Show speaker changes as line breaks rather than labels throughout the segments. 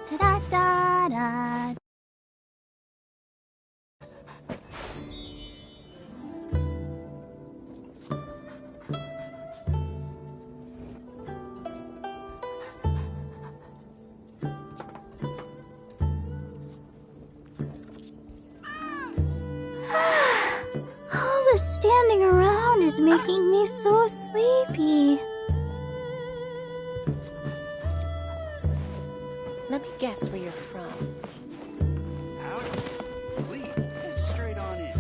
da da da. All the standing around is making me so sleepy.
Let me guess where you're from.
Howdy. Please, head straight on in.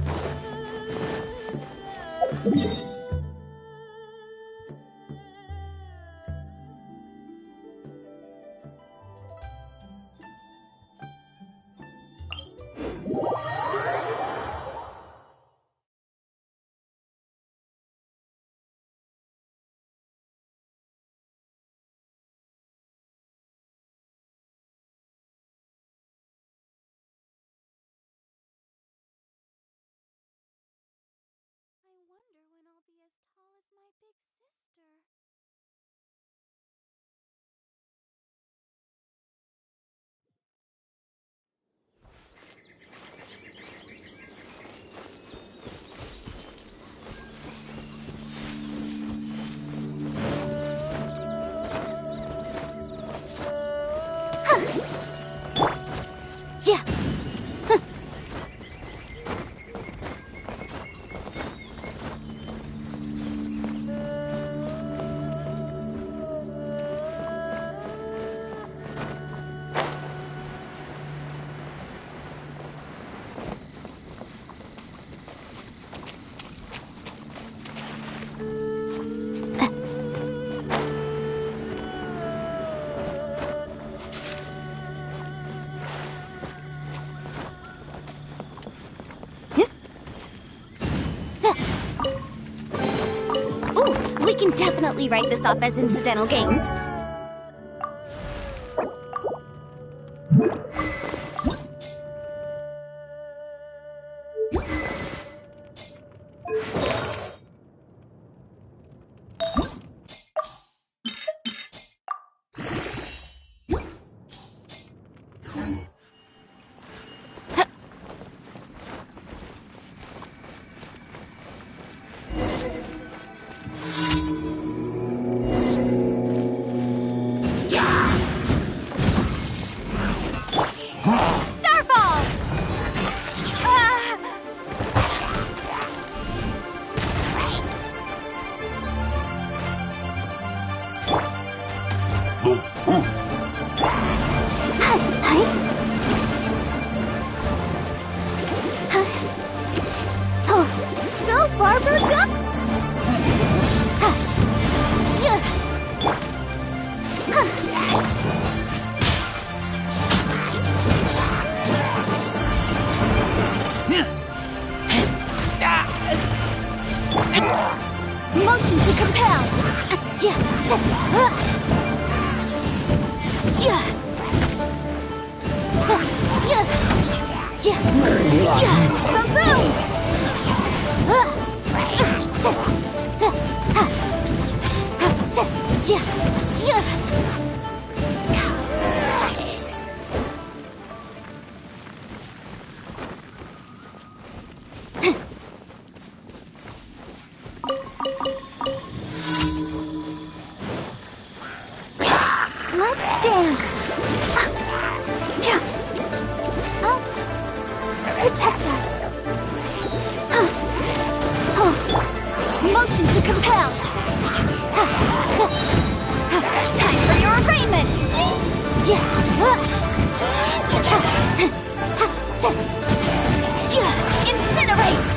I wonder when I'll be as tall as my big sister. Yeah. Ooh, we can definitely write this off as incidental gains. Go, Barbara, go! Motion to compel! Let's dance. Protect us. Motion to compel. Time for your arraignment. Incinerate.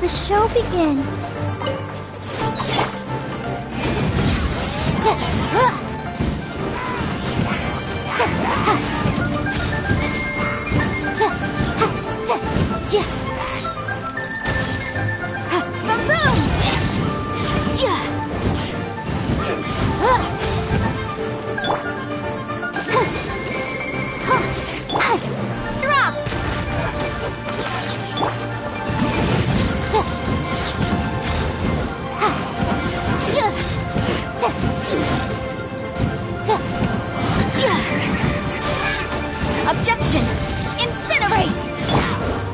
Let the show begin. Objection! Incinerate!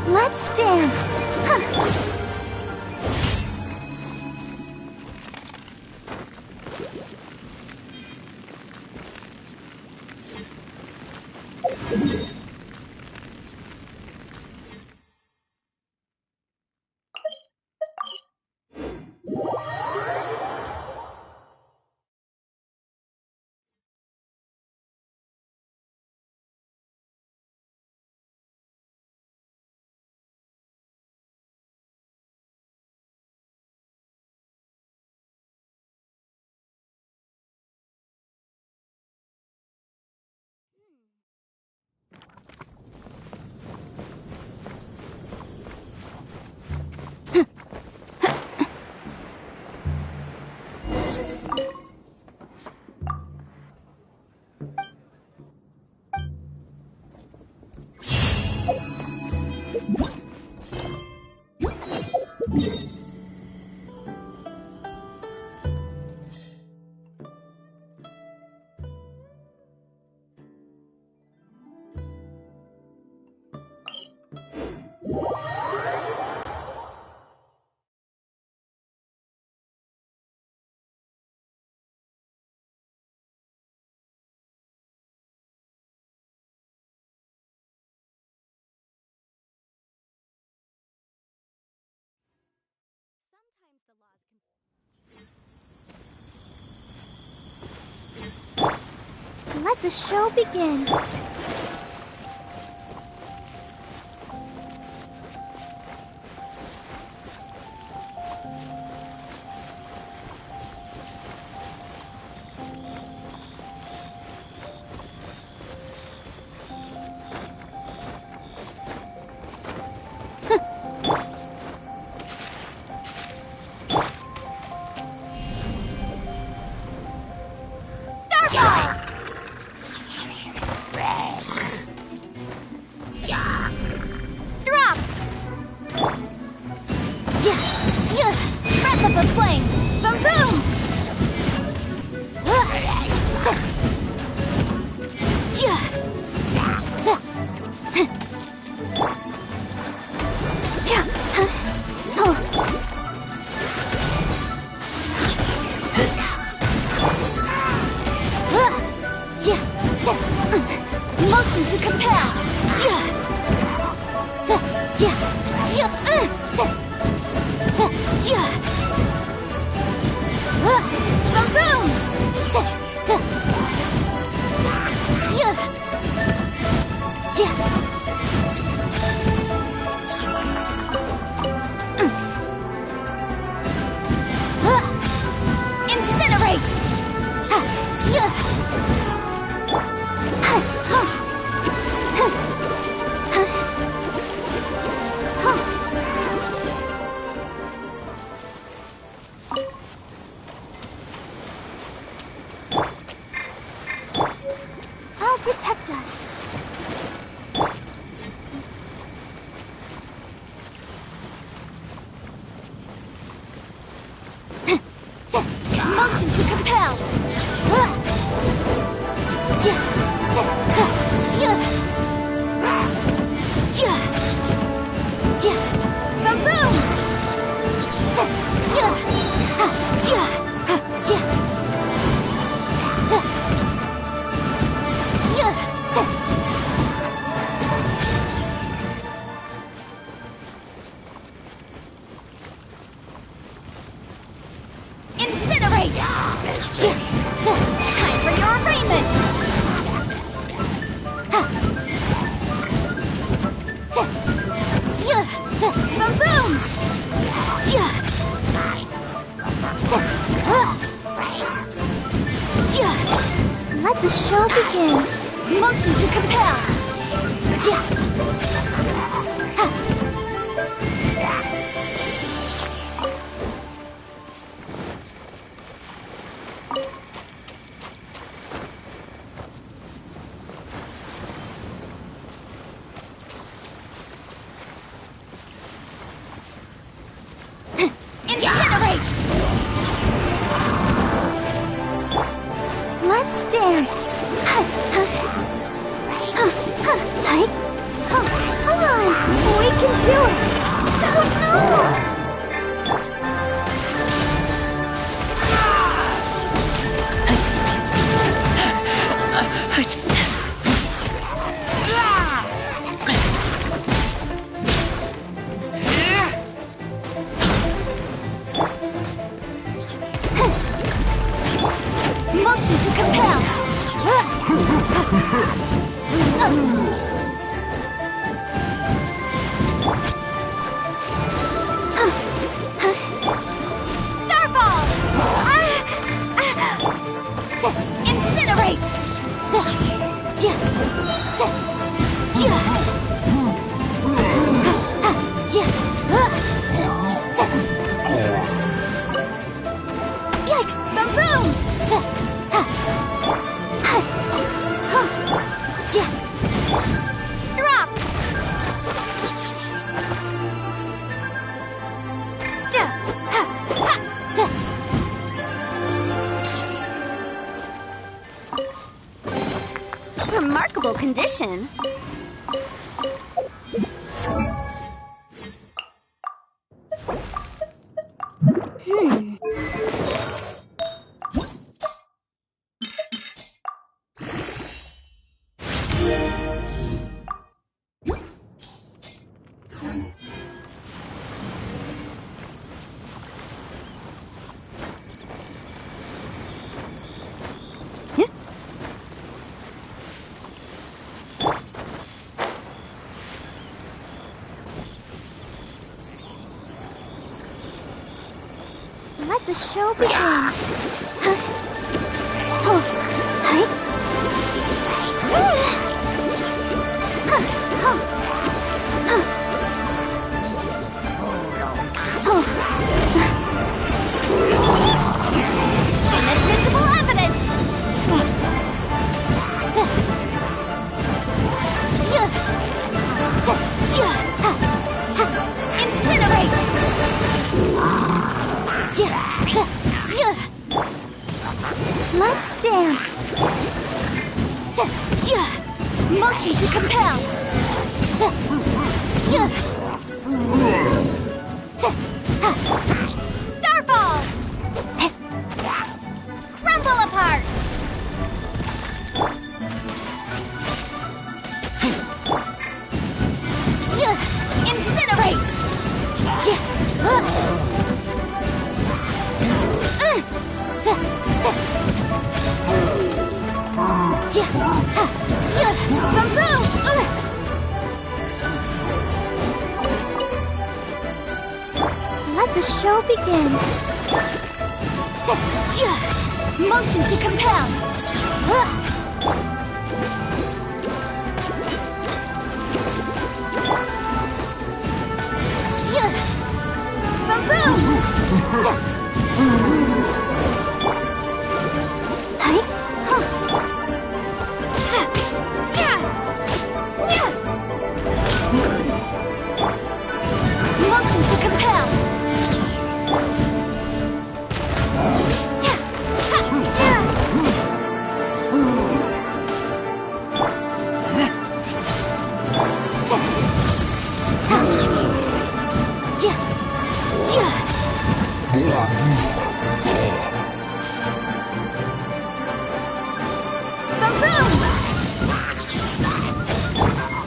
Let's dance! Huh. Let the show begin. Breath of the flame! Boom boom! Motion to compel! Boom boom! Incinerate! I'll protect us. Motion to compel. Boom boom. Incinerate! Time for your arraignment! Boom boom! Let the show begin. Motion to compel. Incinerate! Let's dance. Motion to compel. Starfall! Incinerate! Yikes! The room! Drop! Remarkable condition. Let the show begin. Inadmissible evidence! Incinerate! Let's dance. Motion to compel. Starfall! Crumble apart! Incinerate! Let the show begin. Motion to compel. Motion to compel.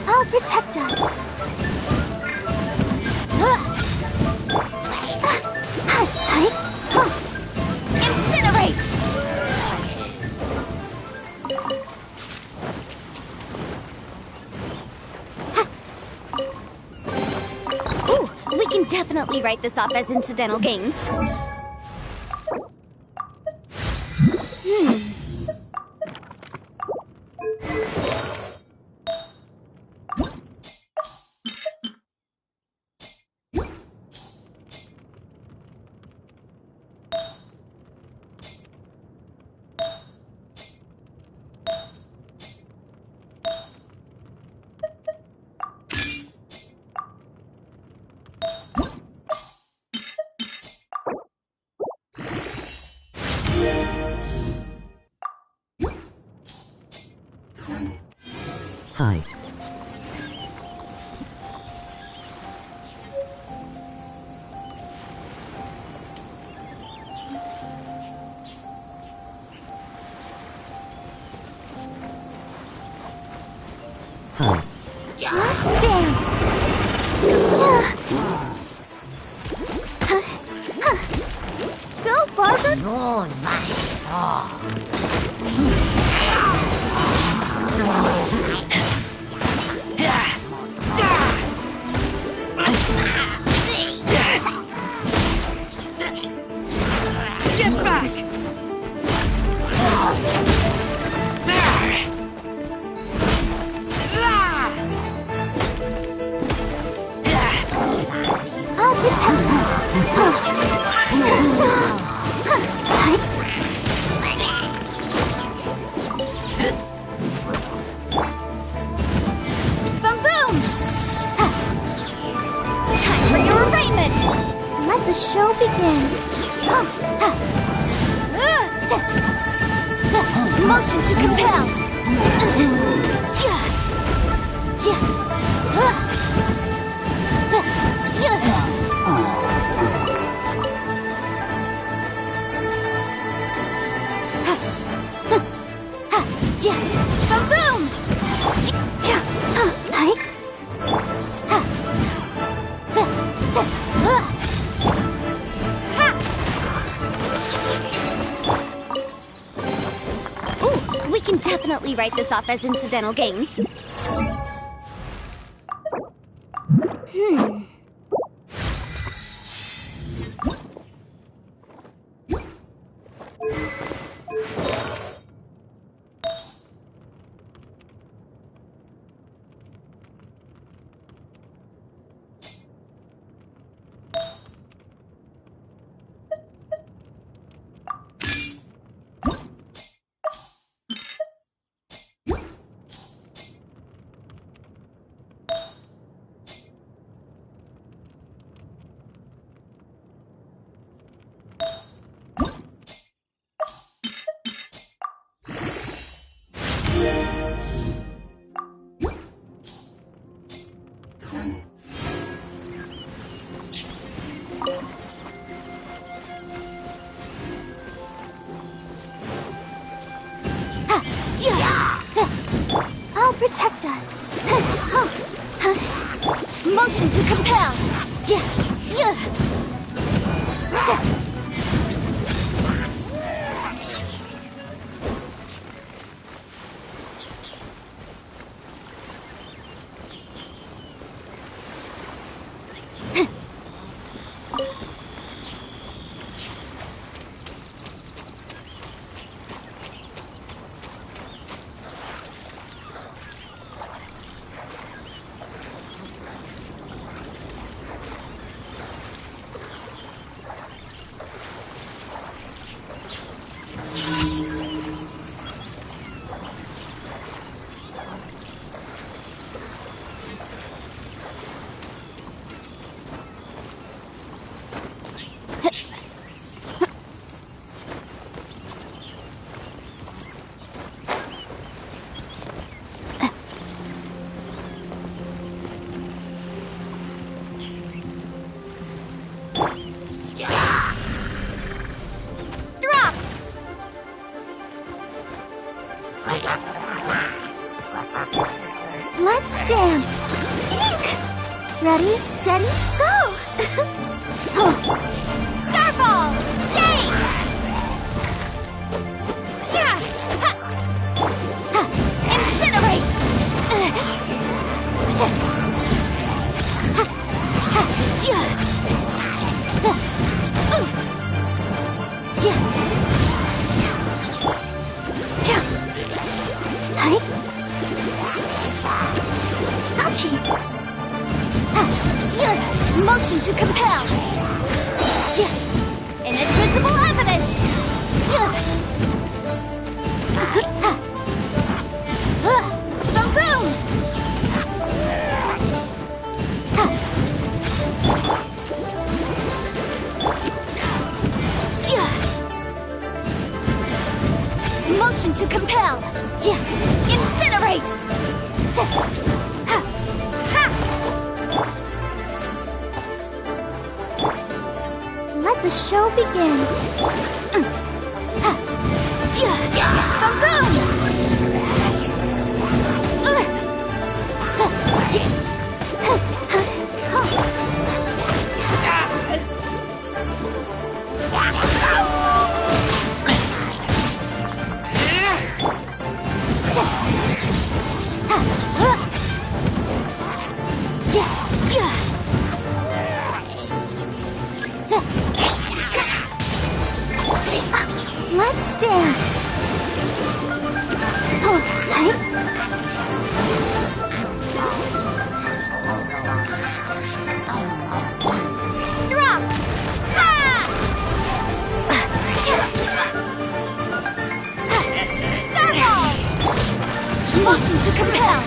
I'll protect us. Incinerate! Ooh, we can definitely write this off as incidental gains.
Hi.
Let's dance. Go, Barbara.
Get back!
I'll protect us. Boom, boom! Time for your arraignment. Let the show begin. Motion to compel. Boom, boom! Ooh, we can definitely write this off as incidental gains. I'll protect us. Motion to compel. Let's dance. Ready, steady, go! Starball! Shake! Yeah! Ha! Ha! Incinerate! Ha! Ha! Yeah! Oof! Yeah! Yeah! Hi! Ouchie! Motion to compel! Inadmissible evidence! Boom, boom! Motion to compel! Incinerate! Let the show begin. Boom, boom! Let's dance. Oh, hey. Drop. Ha! Starball. Motion to compel.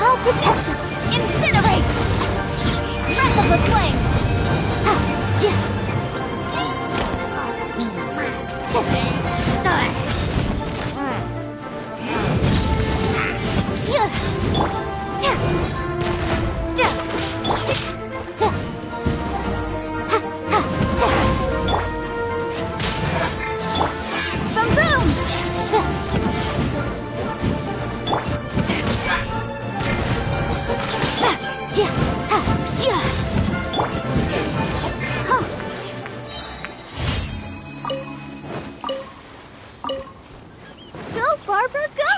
I'll protect him. Incinerate. Breath of the flame. Boom boom. Go, Barbara, go!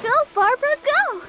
Go, Barbara, go!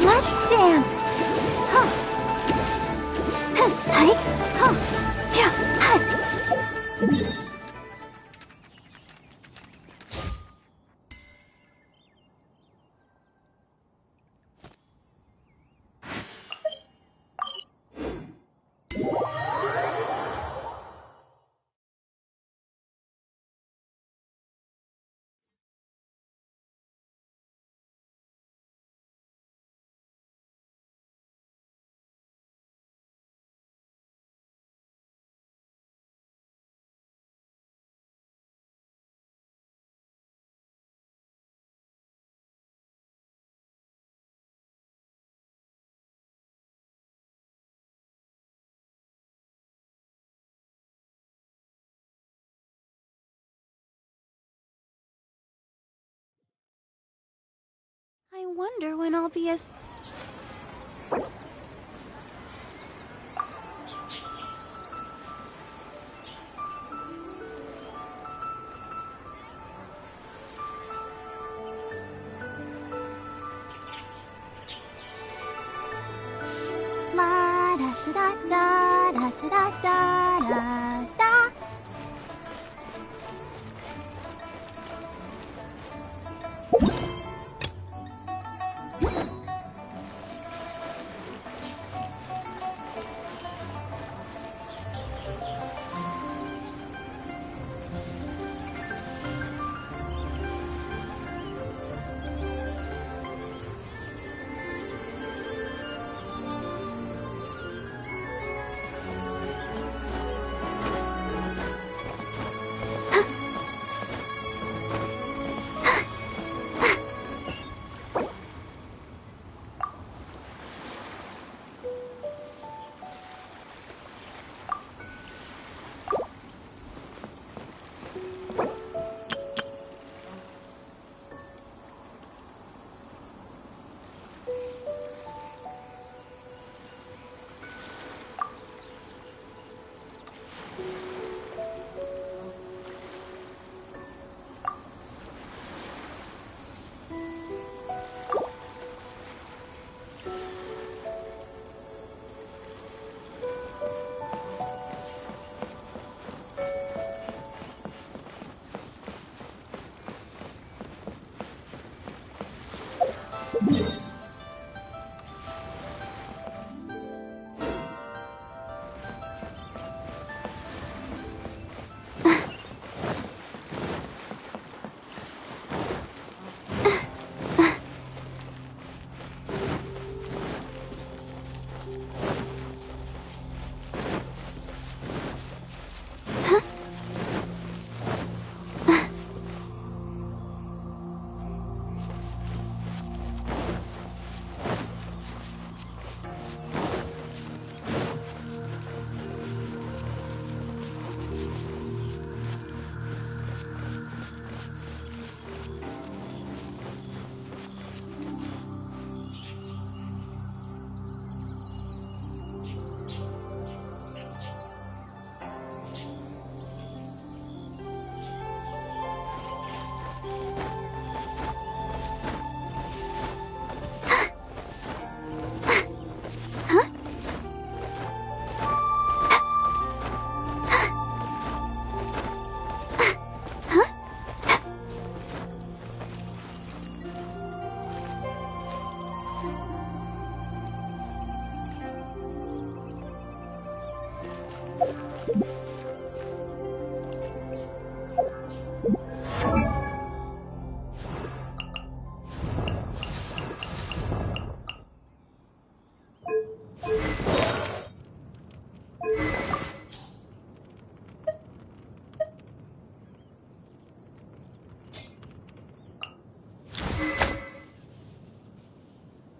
Let's dance. wonder when I'll be as... La da da da da da da da da da.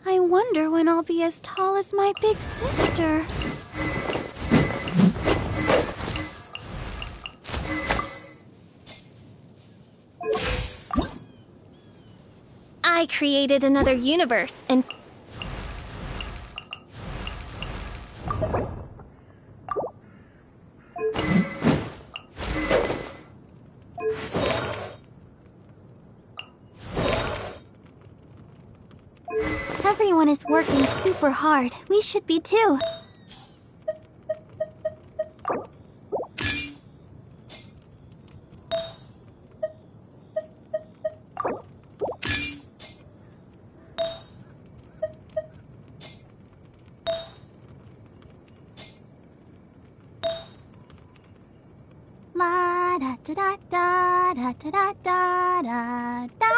I wonder when I'll be as tall as my big sister.
I created another universe and...
Everyone is working super hard. We should be too. La da da da da da da da da da.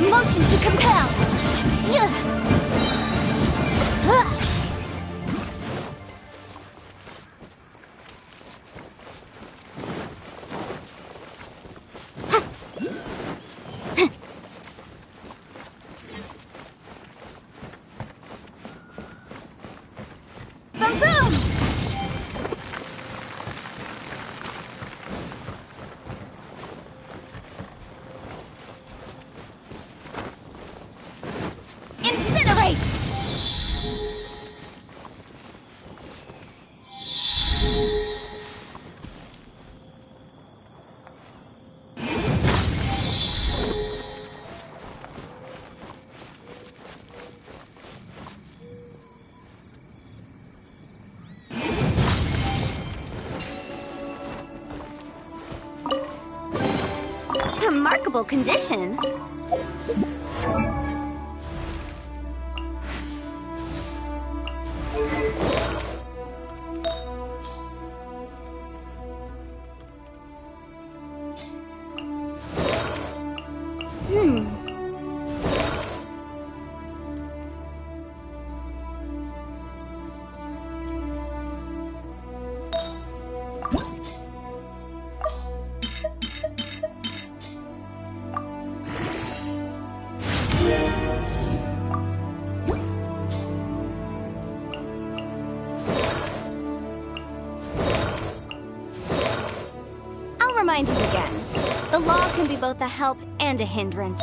Motion to compel. Boom boom. Incinerate! Remarkable condition. I'll remind you again. The law can be both a help and a hindrance.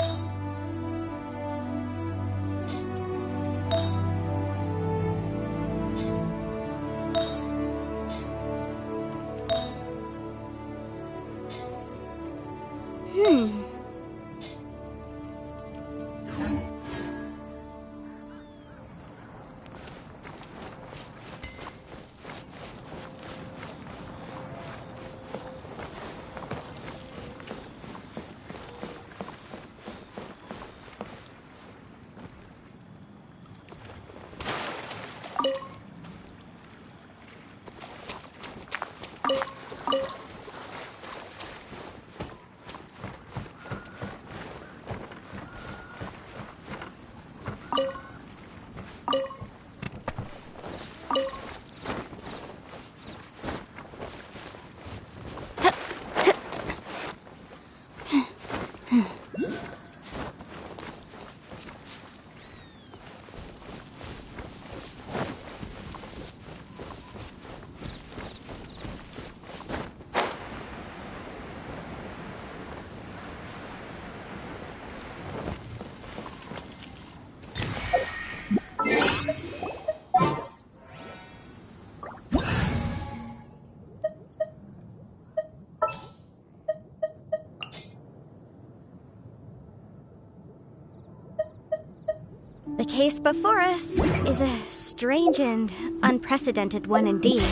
The case before us is a strange and unprecedented one indeed.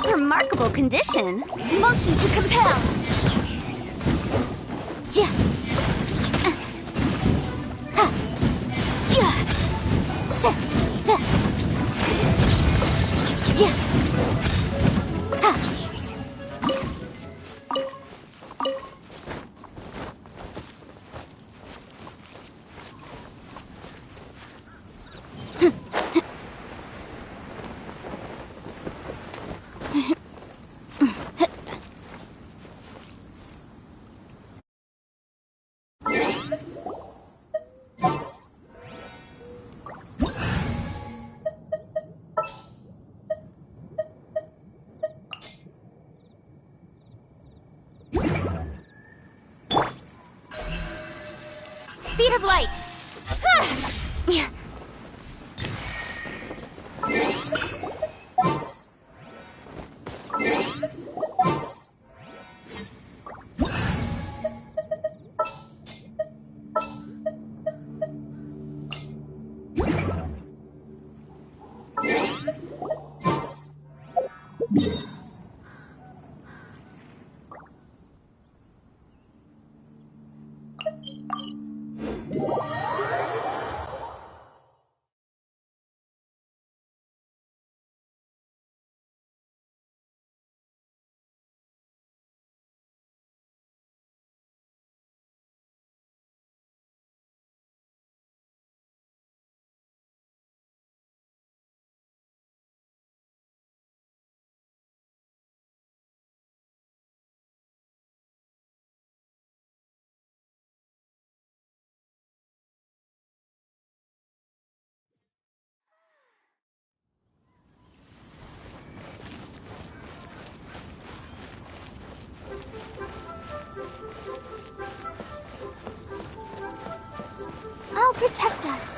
Remarkable condition. Motion to compel. Ja. Ha. Ja. Ja. Ja. Speed of light! I'll protect us.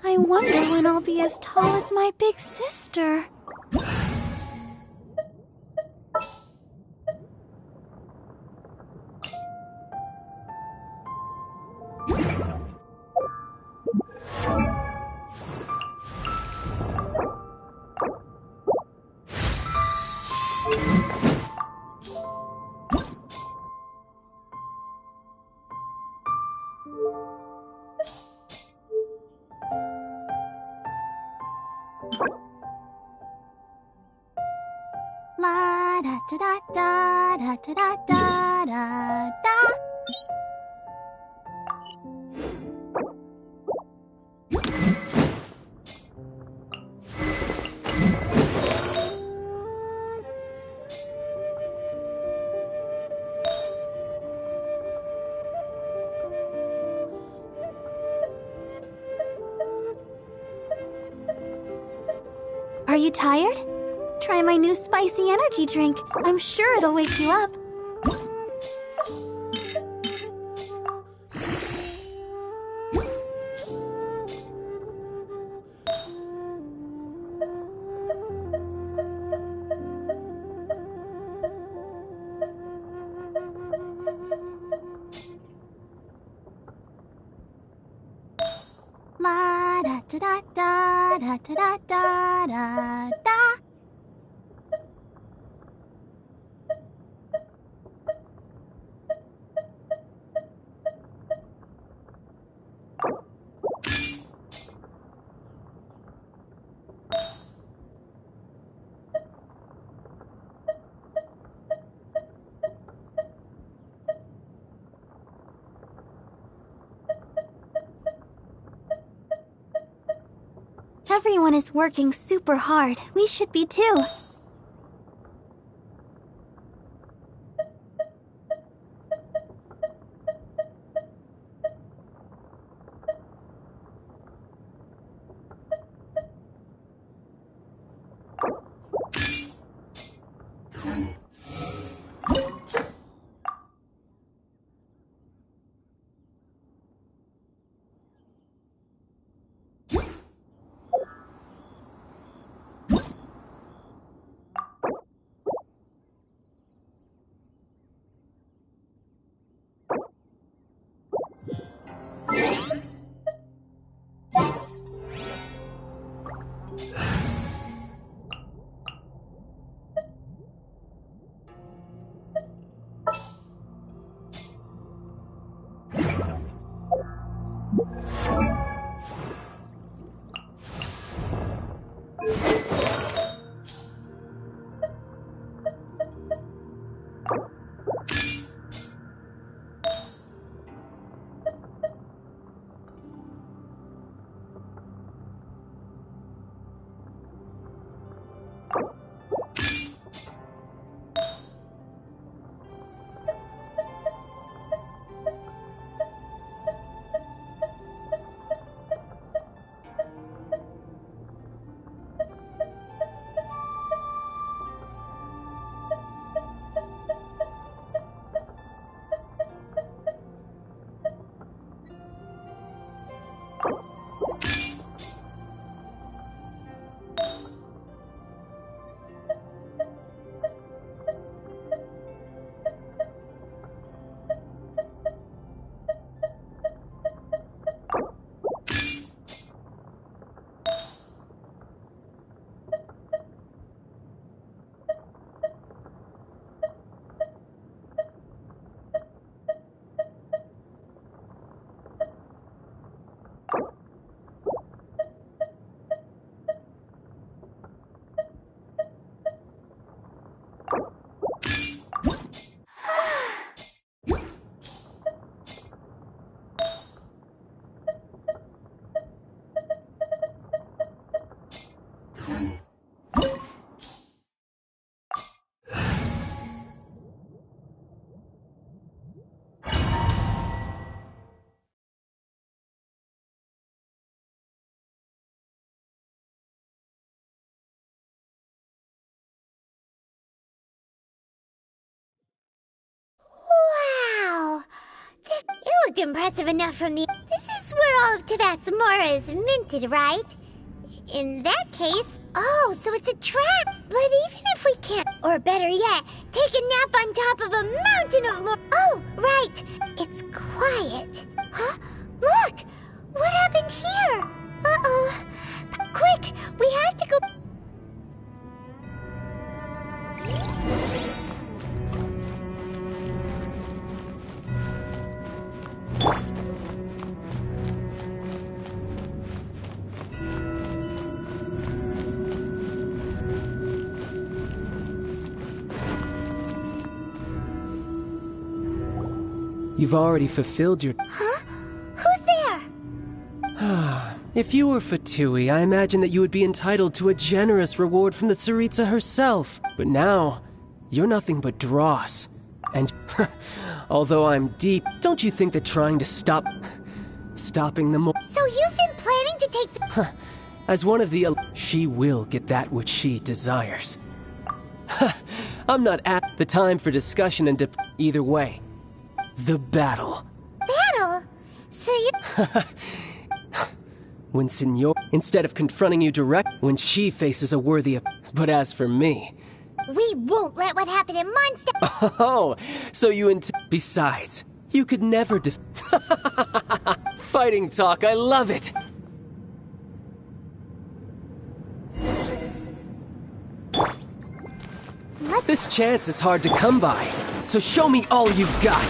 I wonder when I'll be as tall as my big sister. da da da da da da da da. Are you tired? Try my new spicy energy drink. I'm sure it'll wake you up. La da da da da da da da da da. Everyone is working super hard. We should be too.
Wow! It looked impressive enough from the... This is where all of Tivat's Mora is minted, right? In that case... Oh, so it's a trap! But even if we can't, or better yet, take a nap on top of a mountain of Mora... Oh, right! It's quiet. Huh? Look! What happened here? Uh-oh. Quick! We have to go...
You've already fulfilled your...
Huh? Who's there?
If you were Fatui, I imagine that you would be entitled to a generous reward from the Tsaritsa herself. But now, you're nothing but dross. And although I'm deep, don't you think that trying to stopping them...
So you've been planning to take the...
As one of the... She will get that which she desires. I'm not at the time for discussion and either way. The battle.
Battle? So you...
When Senor... Instead of confronting you direct, when she faces a worthy... But as for me...
We won't let what happened in Monster...
Oh, so you Besides, you could never Fighting talk, I love it! This chance is hard to come by, so show me all you've got.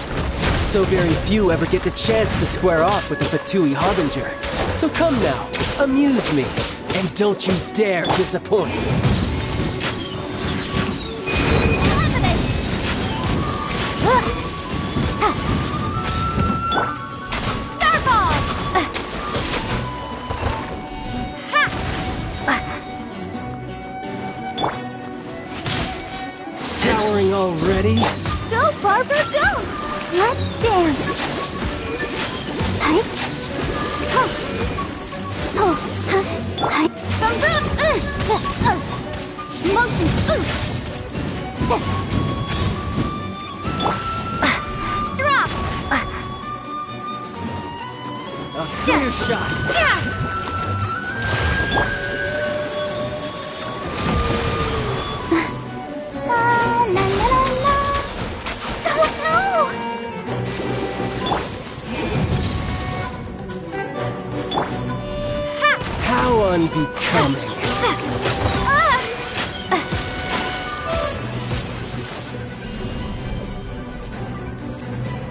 So very few ever get the chance to square off with the Fatui Harbinger. So come now, amuse me, and don't you dare disappoint. Powering already?
Go, Barbara, go! Let's dance. Hi. Ho. Ho. Hi. Boom, boom. Motion.
Drop!
A clear shot.
La la la la. Oh no!
How unbecoming.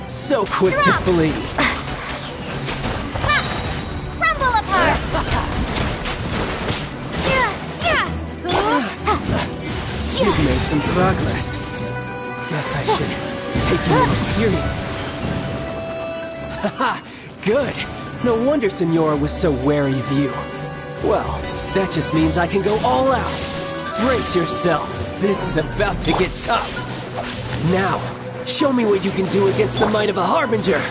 So quick to flee.
Crumble apart!
You've made some progress. Guess I should take you more seriously. Haha, good. No wonder Senora was so wary of you. Well, that just means I can go all out. Brace yourself. This is about to get tough. Now, show me what you can do against the might of a Harbinger.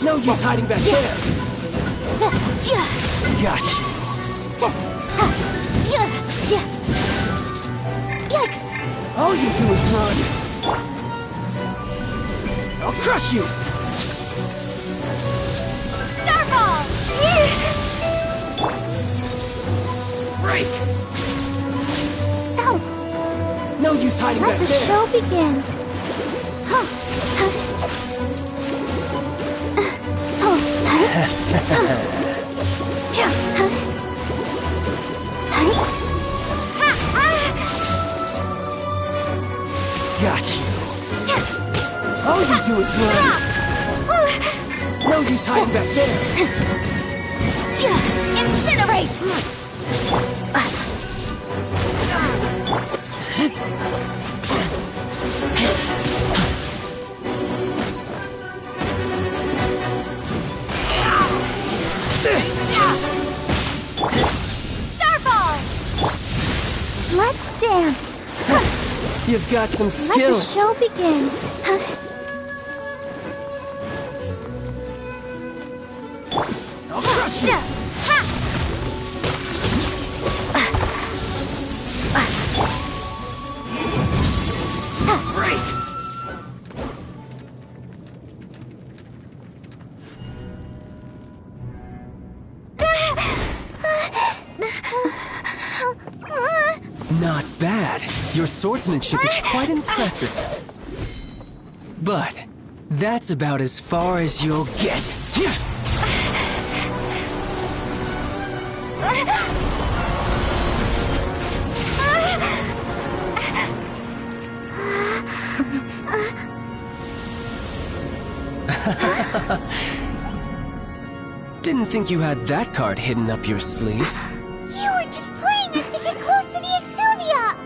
No use hiding back there. Gotcha.
Yikes!
All you do is run. I'll crush you.
Starfall!
Break.
Ow!
No use hiding
Let
back
the
there.
show begin. Huh. Oh, hi.
Got you. All you do is run. No use hiding back there.
Incinerate!
Starfall!
Let's dance.
You've got some
Let the
skills.
show begin.
I'll crush you. Break. Not bad. Your swordsmanship is quite impressive. But that's about as far as you'll get. Didn't think you had that card hidden up your sleeve.
You were just playing us to get close to the Exuvia!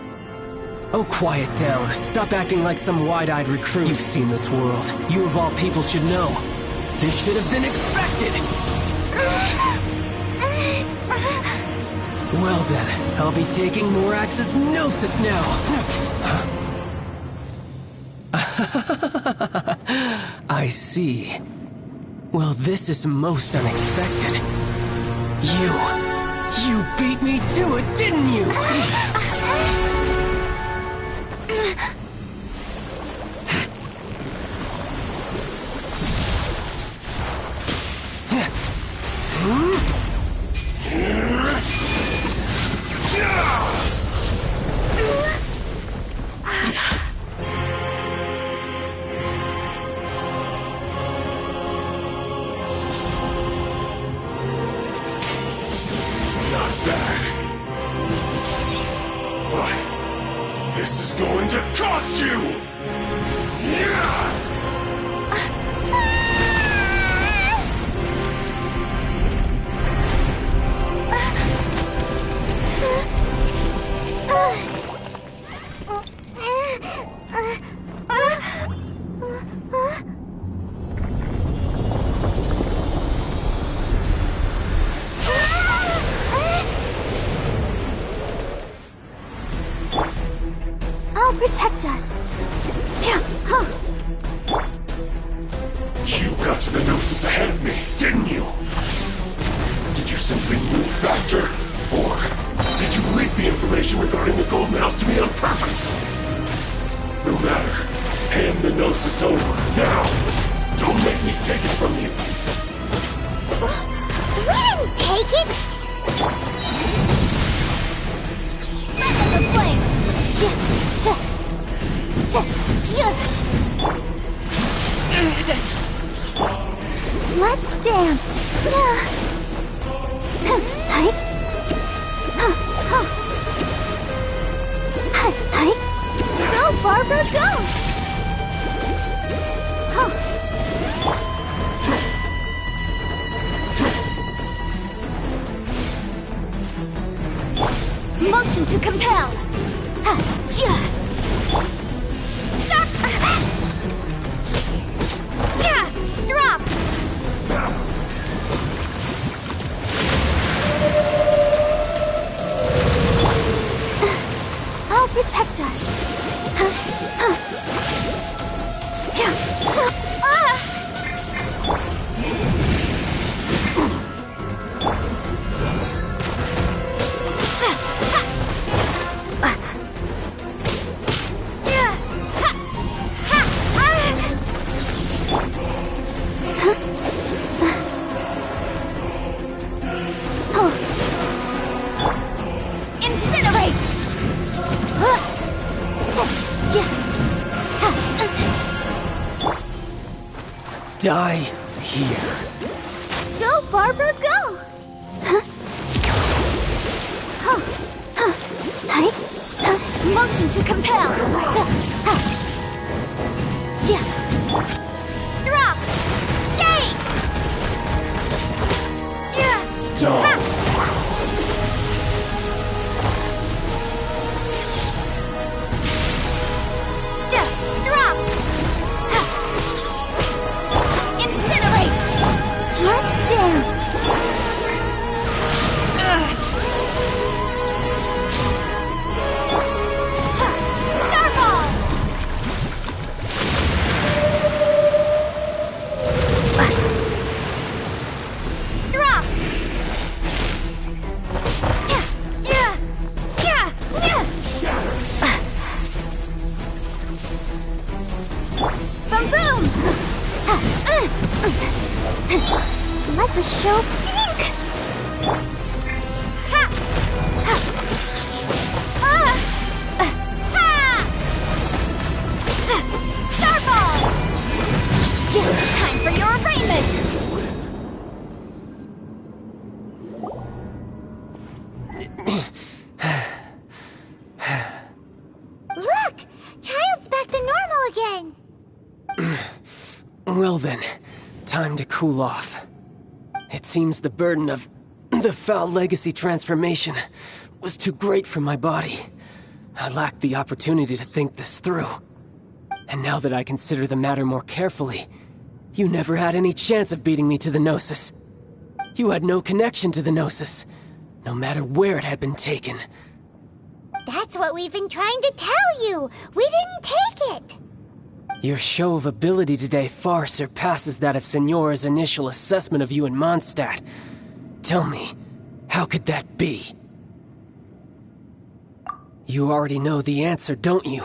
Oh, quiet down. Stop acting like some wide-eyed recruit. You've seen this world. You of all people should know. This should have been expected! Well then, I'll be taking Morax's Gnosis now! I see. Well, this is most unexpected. You beat me to it, didn't you?
This is going to cost you!
I'll protect us.
You got to the Gnosis ahead of me, didn't you? Did you simply move faster? Or did you leak the information regarding the Golden House to me on purpose? No matter. Hand the Gnosis over, now! Don't make me take it from you!
We didn't take it!
Fan the flame! Let's dance! Go, Barbara, go! Motion to compel! Drop! I'll protect us.
Die here.
Go, Barbara, go! Motion to compel! Drop! Shake! Drop! Incinerate! Let's dance! Starball! Drop! Boom boom! Let the show pink! Ha! Ha! Ha! Starball! Time for your arraignment!
Look! Child's back to normal again!
Well then, time to cool off. It seems the burden of the foul legacy transformation was too great for my body. I lacked the opportunity to think this through. And now that I consider the matter more carefully, you never had any chance of beating me to the Gnosis. You had no connection to the Gnosis, no matter where it had been taken.
That's what we've been trying to tell you! We didn't take it!
Your show of ability today far surpasses that of Signora's initial assessment of you in Mondstadt. Tell me, how could that be? You already know the answer, don't you?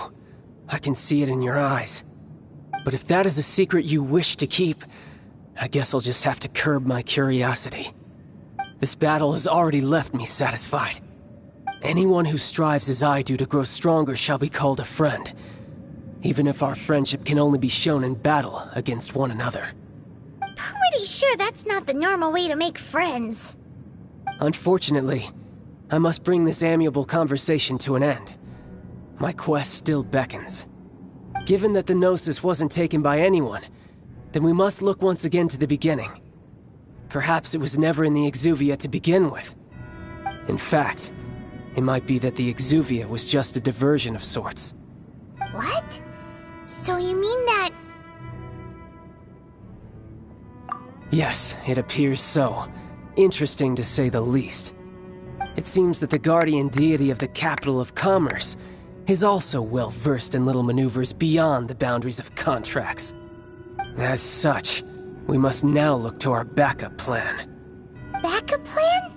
I can see it in your eyes. But if that is a secret you wish to keep, I guess I'll just have to curb my curiosity. This battle has already left me satisfied. Anyone who strives as I do to grow stronger shall be called a friend, even if our friendship can only be shown in battle against one another.
Pretty sure that's not the normal way to make friends.
Unfortunately, I must bring this amiable conversation to an end. My quest still beckons. Given that the Gnosis wasn't taken by anyone, then we must look once again to the beginning. Perhaps it was never in the Exuvia to begin with. In fact, it might be that the Exuvia was just a diversion of sorts.
What? So you mean that...
Yes, it appears so. Interesting to say the least. It seems that the guardian deity of the capital of commerce is also well versed in little maneuvers beyond the boundaries of contracts. As such, we must now look to our backup plan.
Backup plan?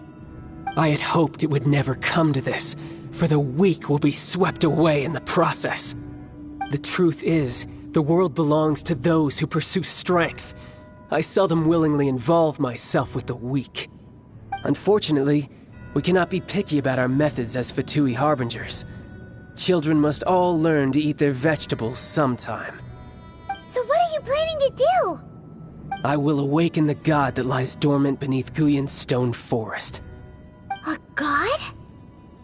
I had hoped it would never come to this, for the weak will be swept away in the process. The truth is, the world belongs to those who pursue strength. I seldom willingly involve myself with the weak. Unfortunately, we cannot be picky about our methods as Fatui Harbingers. Children must all learn to eat their vegetables sometime.
So what are you planning to do?
I will awaken the god that lies dormant beneath Guyon's stone forest.
A god?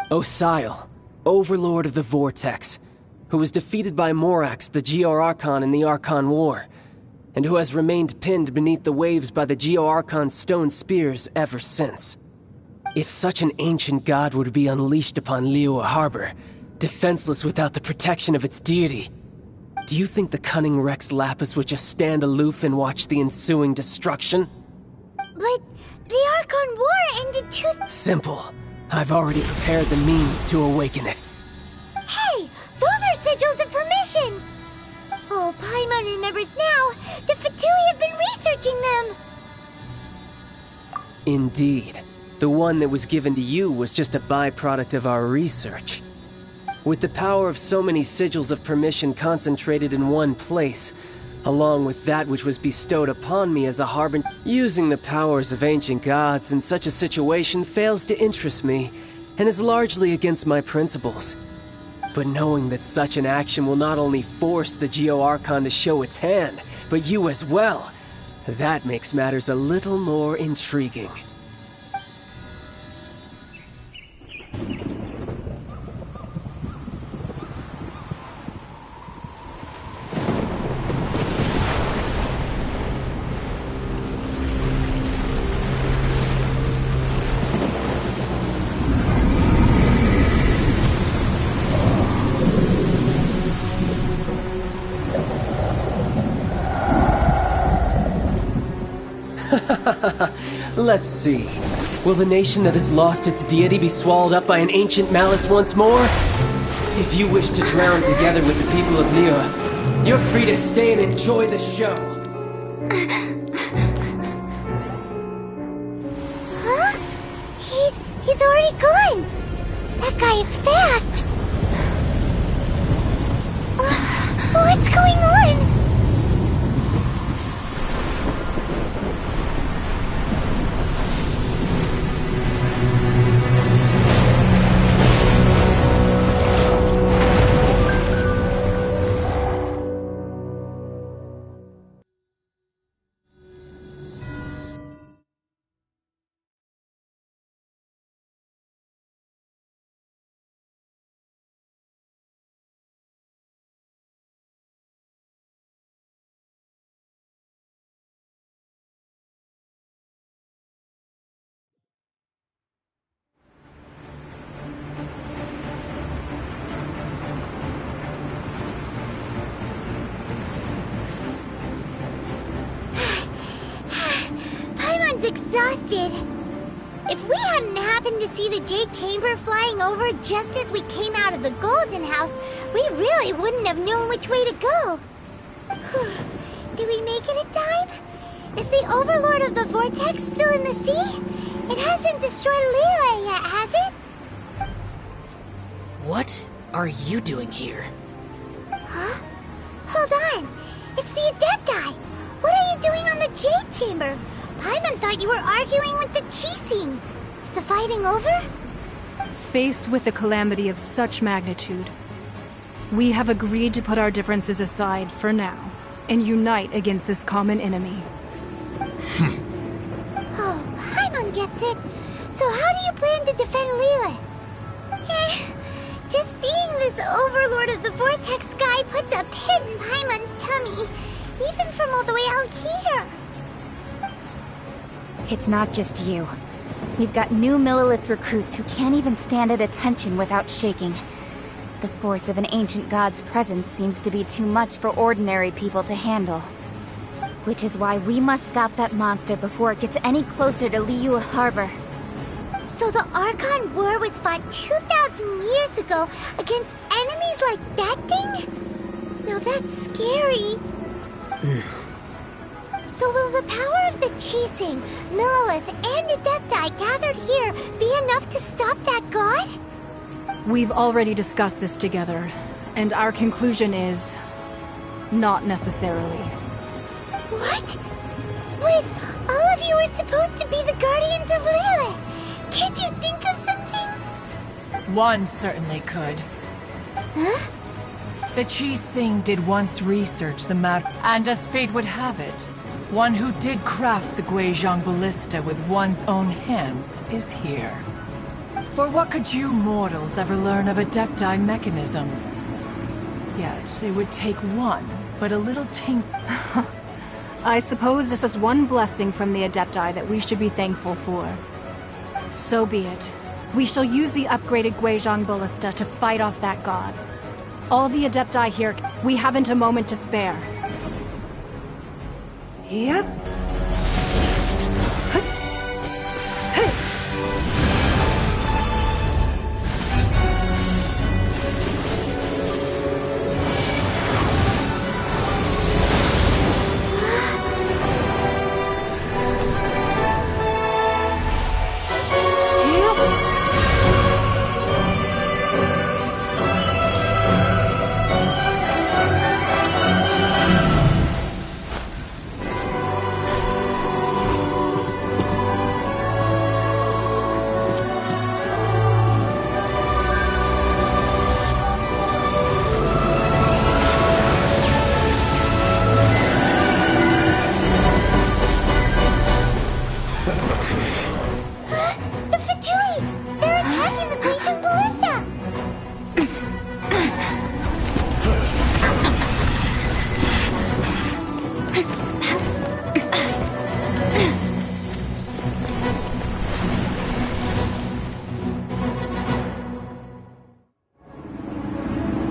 Osial, overlord of the Vortex, who was defeated by Morax, the Geo-Archon in the Archon War, and who has remained pinned beneath the waves by the Geo-Archon's stone spears ever since. If such an ancient god were to be unleashed upon Liyue Harbor, defenseless without the protection of its deity, do you think the cunning Rex Lapis would just stand aloof and watch the ensuing destruction?
But the Archon War ended too...
Simple. I've already prepared the means to awaken it.
Hey! Those are sigils of permission! Oh, Paimon remembers now! The Fatui have been researching them!
Indeed. The one that was given to you was just a byproduct of our research. With the power of so many sigils of permission concentrated in one place, along with that which was bestowed upon me as a harbinger, using the powers of ancient gods in such a situation fails to interest me, and is largely against my principles. But knowing that such an action will not only force the Geo-Archon to show its hand, but you as well, that makes matters a little more intriguing. Let's see. Will the nation that has lost its deity be swallowed up by an ancient malice once more? If you wish to drown together with the people of Liyue, you're free to stay and enjoy the show.
Huh? He's already gone! That guy is fast! What's going on? everyone's exhausted. If we hadn't happened to see the Jade Chamber flying over just as we came out of the Golden House, we really wouldn't have known which way to go. Did we make it in time? Is the Overlord of the Vortex still in the sea? It hasn't destroyed Liyue yet, has it?
What are you doing here?
Huh? Hold on. It's the Adepti. What are you doing on the Jade Chamber? Paimon thought you were arguing with the Chising. Is the fighting over?
Faced with a calamity of such magnitude, we have agreed to put our differences aside for now and unite against this common enemy.
Oh, Paimon gets it. So how do you plan to defend Liyue? Just seeing this Overlord of the Vortex guy puts a pit in Paimon's tummy, even from all the way out here.
It's not just you. We've got new Millilith recruits who can't even stand at attention without shaking. The force of an ancient god's presence seems to be too much for ordinary people to handle. Which is why we must stop that monster before it gets any closer to Liyue Harbor.
So the Archon War was fought 2,000 years ago against enemies like that thing? Now that's scary. So will the power of the Chising, Millilith, and Adepti gathered here be enough to stop that god?
We've already discussed this together, and our conclusion is... not necessarily.
What? Wait, all of you were supposed to be the Guardians of Liyue. Can't you think of something?
One certainly could.
Huh?
The Chising did once research the matter, and as fate would have it, one who did craft the Guizhong Ballista with one's own hands is here. For what could you mortals ever learn of Adepti mechanisms? Yet, it would take one, but a little
I suppose this is one blessing from the Adepti that we should be thankful for. So be it. We shall use the upgraded Guizhong Ballista to fight off that god. All the Adepti here, we haven't a moment to spare. Yep.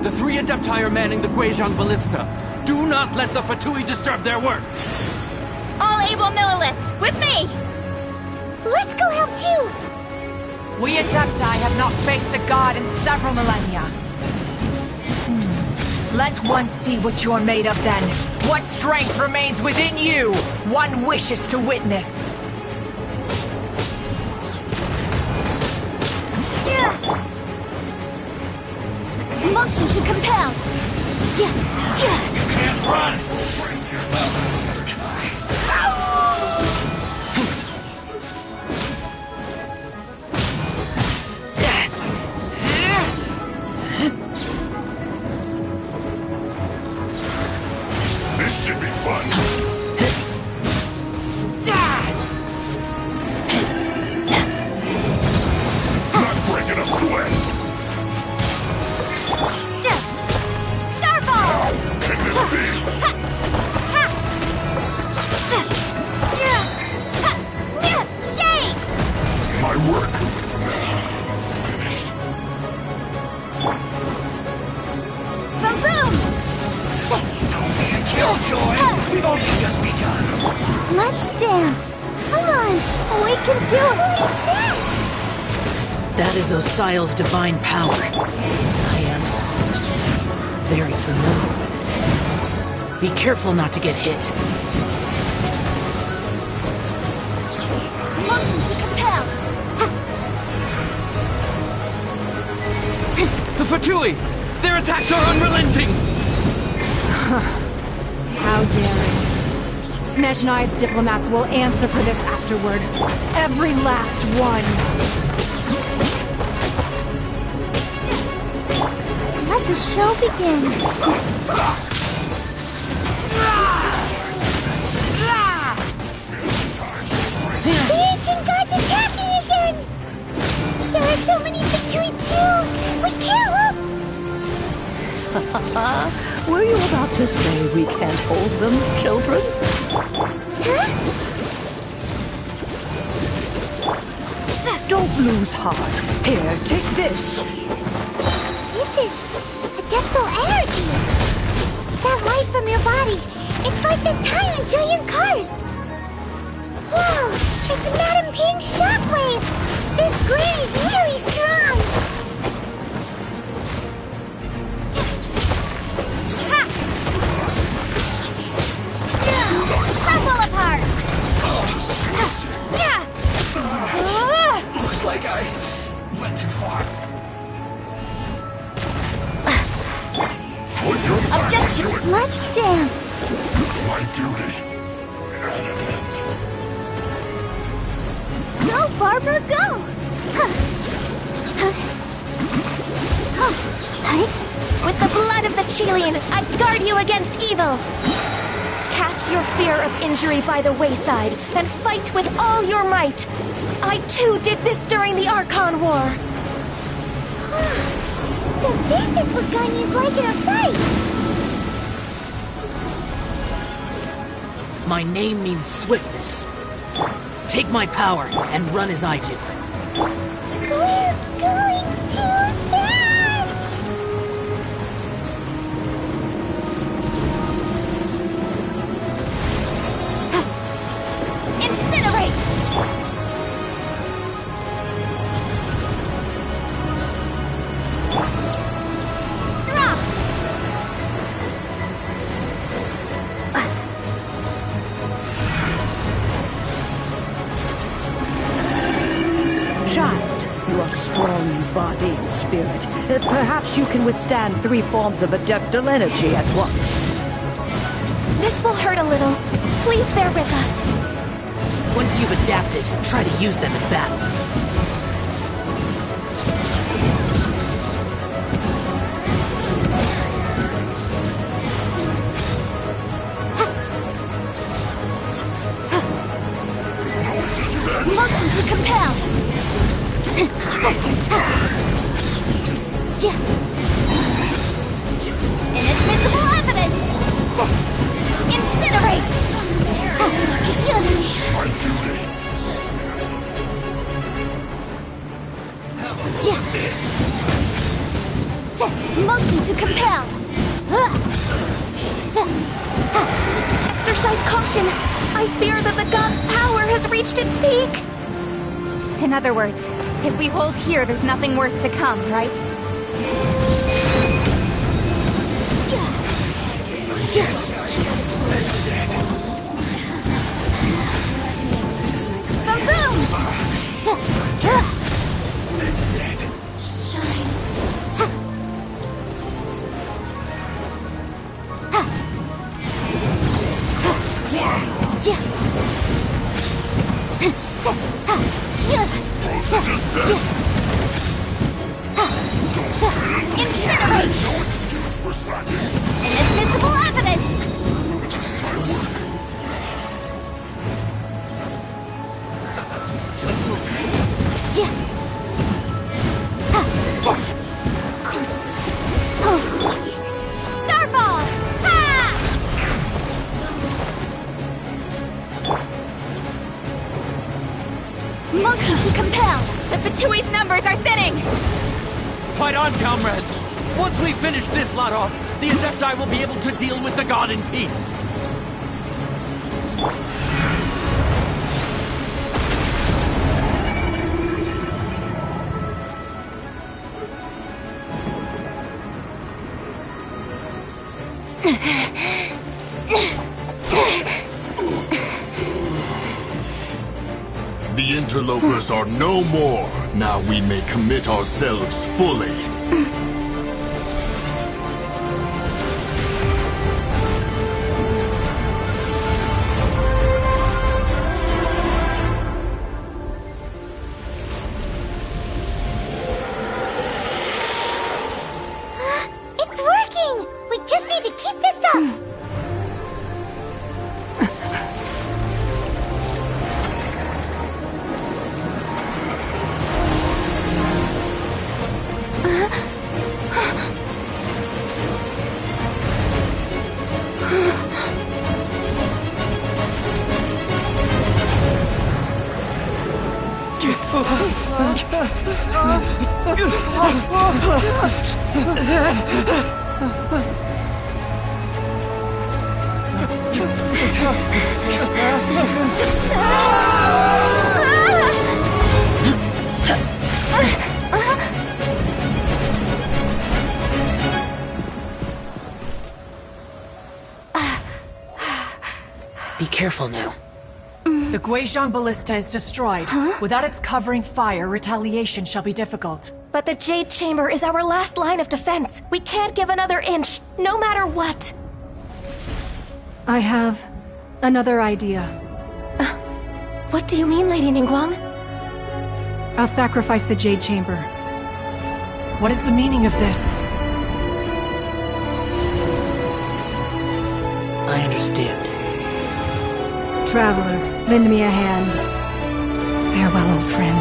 The three Adepti are manning the Guizhong Ballista. Do not let the Fatui disturb their work!
All able Millilith, with me!
Let's go help too!
We Adepti have not faced a god in several millennia. Let one see what you're made of then. What strength remains within you, one wishes to witness.
Motion to compel!
You can't run! This should be fun. Not breaking a sweat! Can this be?
Shame!
My work finished.
Boom boom!
Don't be a killjoy! We've only just begun.
Let's dance.
Come on! We can do it! What is that?
That is Osial's divine power. I am very familiar with it. Be careful not to get hit.
Motion to compel!
The Fatui! Their attacks are unrelenting!
How daring. Snezhnai's diplomats will answer for this afterward. Every last one.
Let the show begin. The ancient gods attacking again! There are so many Fatui too! We can't look!
Were you about to say we can't hold them, children?
Huh?
Don't lose heart. Here, take this.
This is adeptal energy. That light from your body. It's like the time in giant cars. Whoa! It's Madame Ping's shockwave. This grid is really strong. Ha! Crumble apart. Yeah.
Looks like I went too far.
Objection! Let's dance!
My duty at an end.
Go, Barbara, go!
With the blood of the Chilean, I guard you against evil! Cast your fear of injury by the wayside, and fight with all your might! I too did this during the Archon War!
So this is what Ganyu's like in a fight!
My name means swiftness. Take my power and run as I do.
We're going too fast!
Incinerate!
Child, you are strong in body and spirit. Perhaps you can withstand 3 forms of adeptal energy at once.
This will hurt a little. Please bear with us.
Once you've adapted, try to use them in battle.
Motion to compel! Inadmissible evidence! Incinerate! Motion to compel! Exercise caution! I fear that the god's power has reached its peak!
In other words, if we hold here, there's nothing worse to come, right?
Yes, this is it.
Boom!
This is it.
Incinerate! Inadmissible evidence! Starball! Ha! Motion to compel!
The Fatui's numbers are thinning!
Fight on, comrades! Once we finish this lot off, the Adepti will be able to deal with the god in peace.
interlopers are no more. Now we may commit ourselves fully.
It's working! We just need to keep this up!
Be careful now.
The Guizhong Ballista is destroyed. Without its covering fire, retaliation shall be difficult.
But the Jade Chamber is our last line of defense. We can't give another inch, no matter what.
I have another idea.
What do you mean, Lady Ningguang?
I'll sacrifice the Jade Chamber.
What is the meaning of this?
I understand.
Traveler, lend me a hand. Farewell, old friend.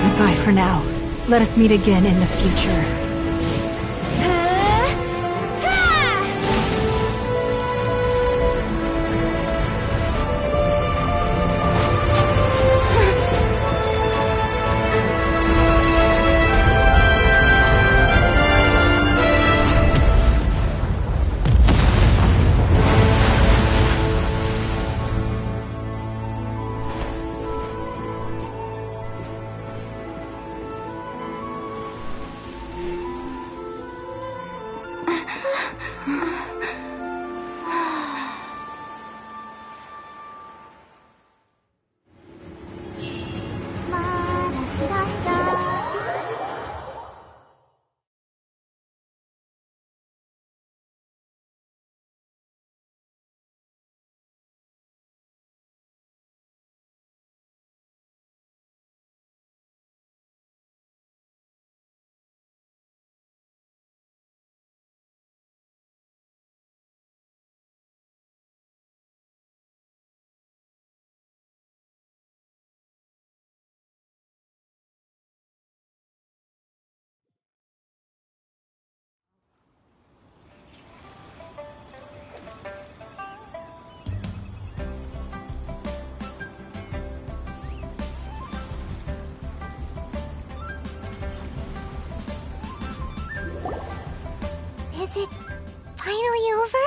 Goodbye for now. Let us meet again in the future.
Is it finally over?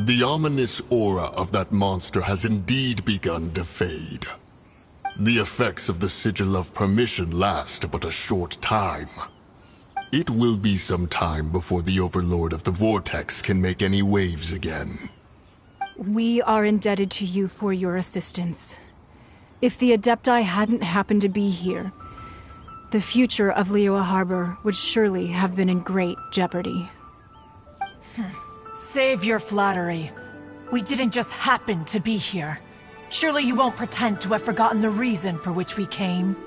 The ominous aura of that monster has indeed begun to fade. The effects of the Sigil of Permission last but a short time. It will be some time before the Overlord of the Vortex can make any waves again.
We are indebted to you for your assistance. If the Adepti hadn't happened to be here, the future of Liyue Harbor would surely have been in great jeopardy.
Save your flattery. We didn't just happen to be here. Surely you won't pretend to have forgotten the reason for which we came.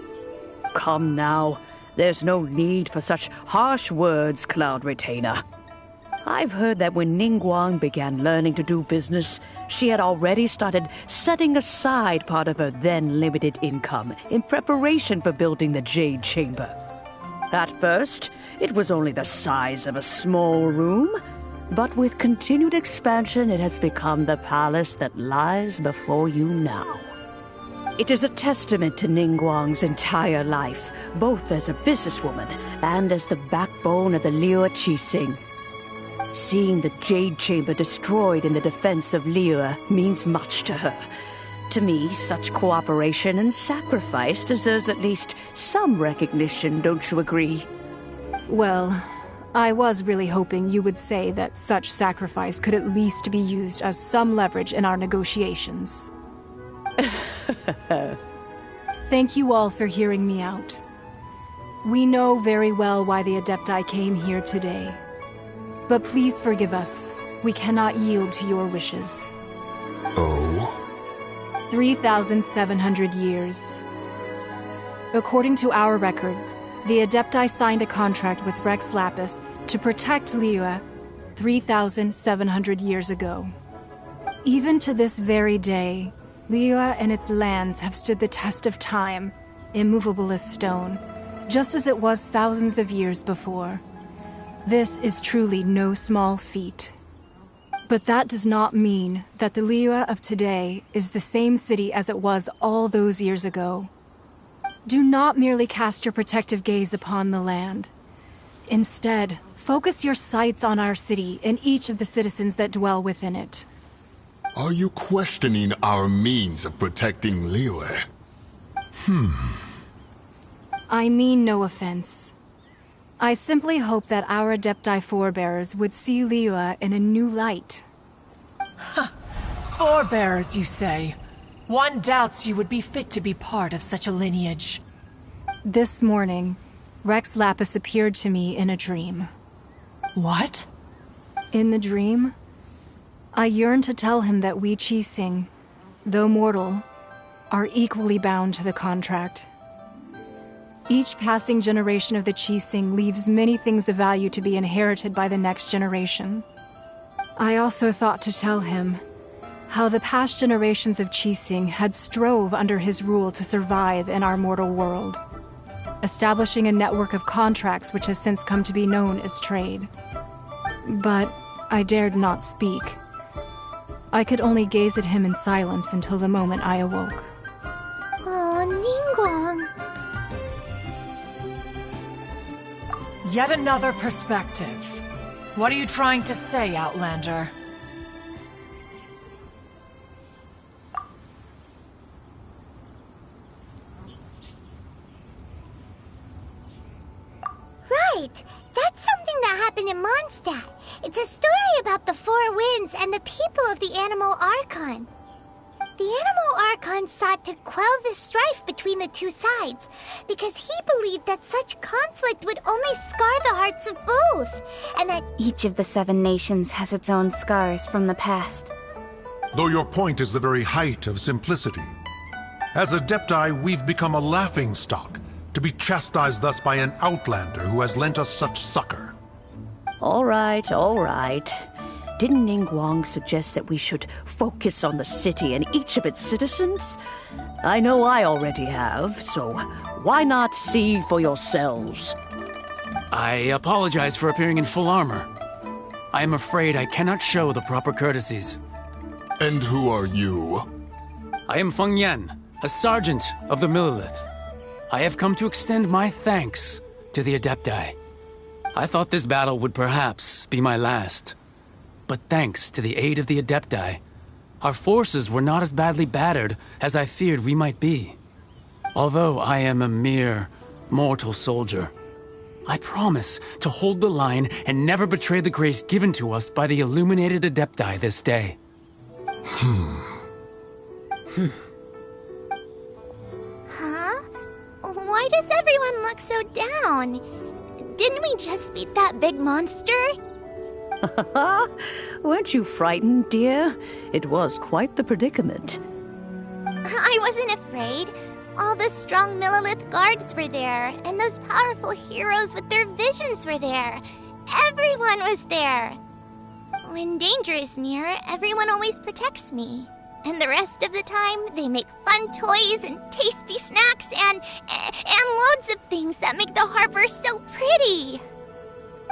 Come now. There's no need for such harsh words, Cloud Retainer. I've heard that when Ningguang began learning to do business, she had already started setting aside part of her then limited income in preparation for building the Jade Chamber. At first, it was only the size of a small room, but with continued expansion, it has become the palace that lies before you now. It is a testament to Ningguang's entire life, both as a businesswoman and as the backbone of the Liyue Qixing. Seeing the Jade Chamber destroyed in the defense of Liyue means much to her. To me, such cooperation and sacrifice deserves at least some recognition, don't you agree?
Well, I was really hoping you would say that such sacrifice could at least be used as some leverage in our negotiations. Thank you all for hearing me out. We know very well why the Adepti came here today. But please forgive us. We cannot yield to your wishes.
Oh?
3,700 years. According to our records, the Adepti signed a contract with Rex Lapis to protect Liyue 3,700 years ago. Even to this very day, Liyue and its lands have stood the test of time, immovable as stone, just as it was thousands of years before. This is truly no small feat. But that does not mean that the Liyue of today is the same city as it was all those years ago. Do not merely cast your protective gaze upon the land. Instead, focus your sights on our city and each of the citizens that dwell within it.
Are you questioning our means of protecting Liyue?
I mean no offense. I simply hope that our Adepti forebears would see Liyue in a new light.
Forebears, you say? One doubts you would be fit to be part of such a lineage.
This morning, Rex Lapis appeared to me in a dream.
What?
In the dream, I yearned to tell him that we Qixing, though mortal, are equally bound to the contract. Each passing generation of the Qixing leaves many things of value to be inherited by the next generation. I also thought to tell him how the past generations of Qixing had strove under his rule to survive in our mortal world, establishing a network of contracts which has since come to be known as trade. But I dared not speak. I could only gaze at him in silence until the moment I awoke.
Oh, Ningguang.
Yet another perspective. What are you trying to say, Outlander?
Right! That's something that happened in Mondstadt. It's a story about the Four Winds and the people of the Animal Archon. The Animal Archon sought to quell the strife between the two sides, because he believed that such conflict would only scar the hearts of both, and that
Each of the 7 nations has its own scars from the past.
Though your point is the very height of simplicity. As Adepti, we've become a laughingstock, to be chastised thus by an outlander who has lent us such succor.
All right, all right. Didn't Ningguang suggest that we should focus on the city and each of its citizens? I know I already have, so why not see for yourselves?
I apologize for appearing in full armor. I am afraid I cannot show the proper courtesies.
And who are you?
I am Feng Yan, a sergeant of the Millilith. I have come to extend my thanks to the Adepti. I thought this battle would perhaps be my last. But thanks to the aid of the Adepti, our forces were not as badly battered as I feared we might be. Although I am a mere mortal soldier, I promise to hold the line and never betray the grace given to us by the illuminated Adepti this day.
Huh? Why does everyone look so down? Didn't we just beat that big monster?
Weren't you frightened, dear? It was quite the predicament.
I wasn't afraid. All the strong Millilith guards were there, and those powerful heroes with their visions were there. Everyone was there. When danger is near, everyone always protects me. And the rest of the time, they make fun toys and tasty snacks and loads of things that make the harbor so pretty.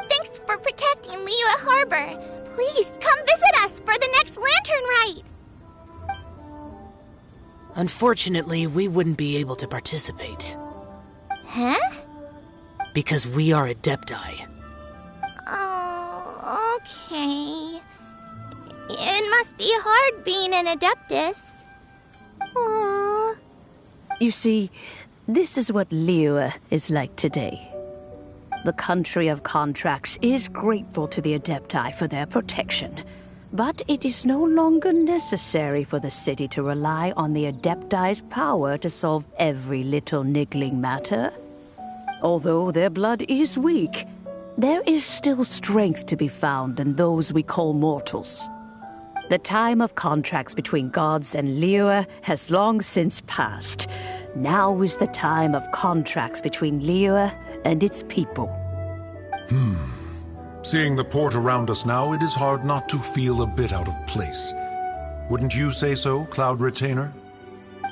Thanks for protecting Liyue Harbor. Please come visit us for the next lantern rite.
Unfortunately, we wouldn't be able to participate.
Huh?
Because we are Adepti.
Oh, okay. It must be hard being an Adeptus. Aww.
You see, this is what Liyue is like today. The country of contracts is grateful to the Adepti for their protection, but it is no longer necessary for the city to rely on the Adepti's power to solve every little niggling matter. Although their blood is weak, there is still strength to be found in those we call mortals. The time of contracts between gods and Liyue has long since passed. Now is the time of contracts between Liyue and its people.
Seeing the port around us now, it is hard not to feel a bit out of place. Wouldn't you say so, Cloud Retainer?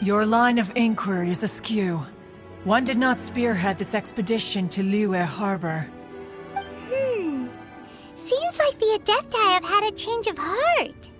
Your line of inquiry is askew. One did not spearhead this expedition to Liyue Harbor.
Seems like the Adepti have had a change of heart.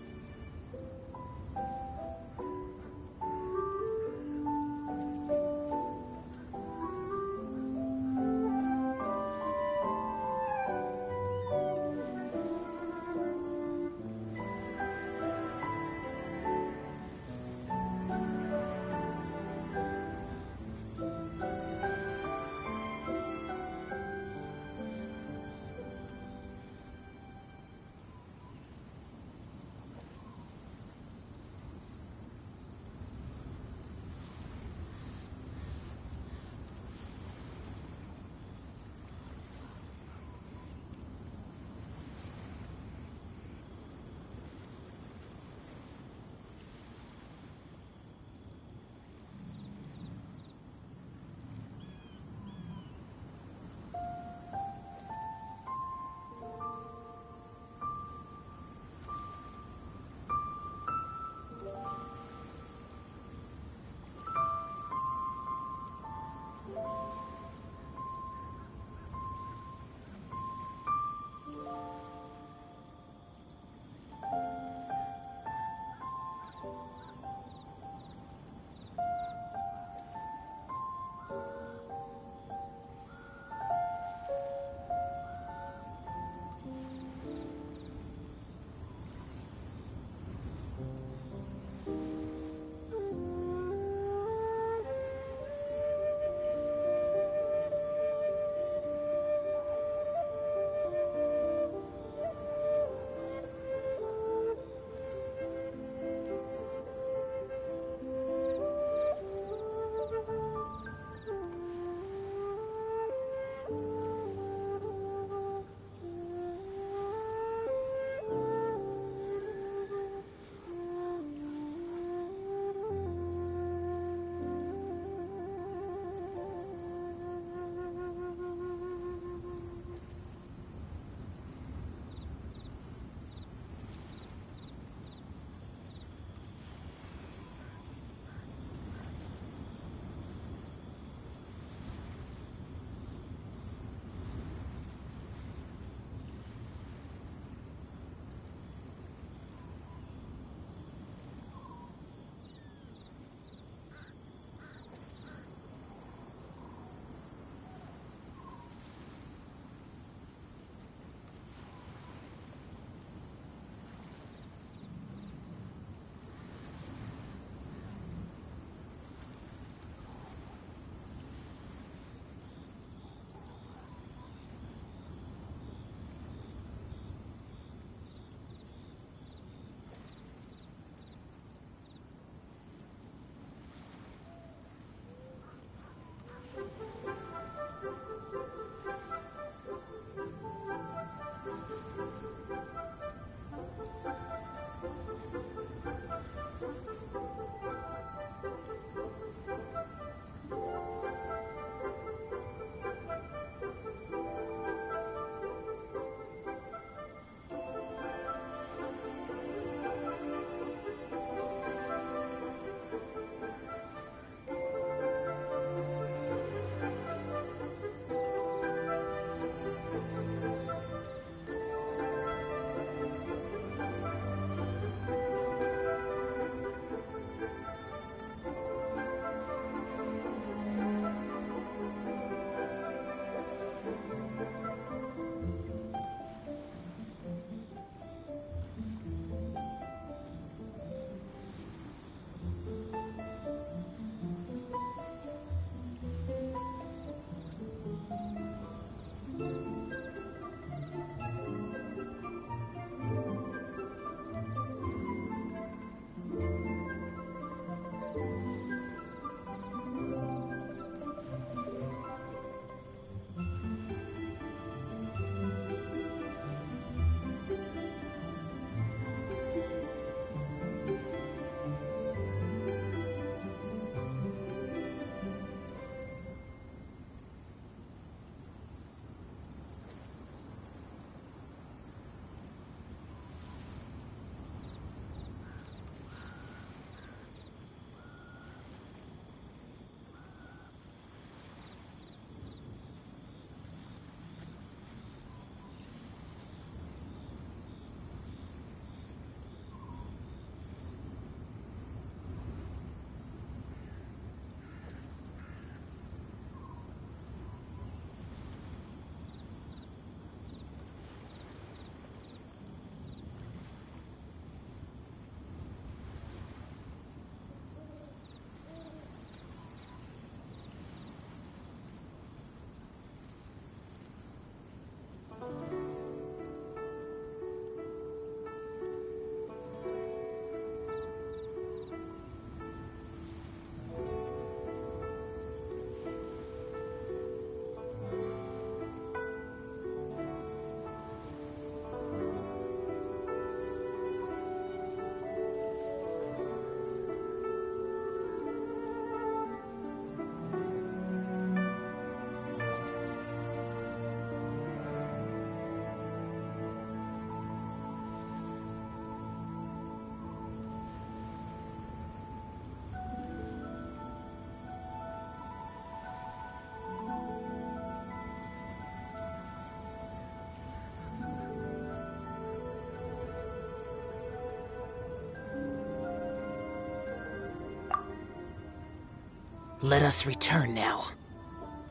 Let us return now.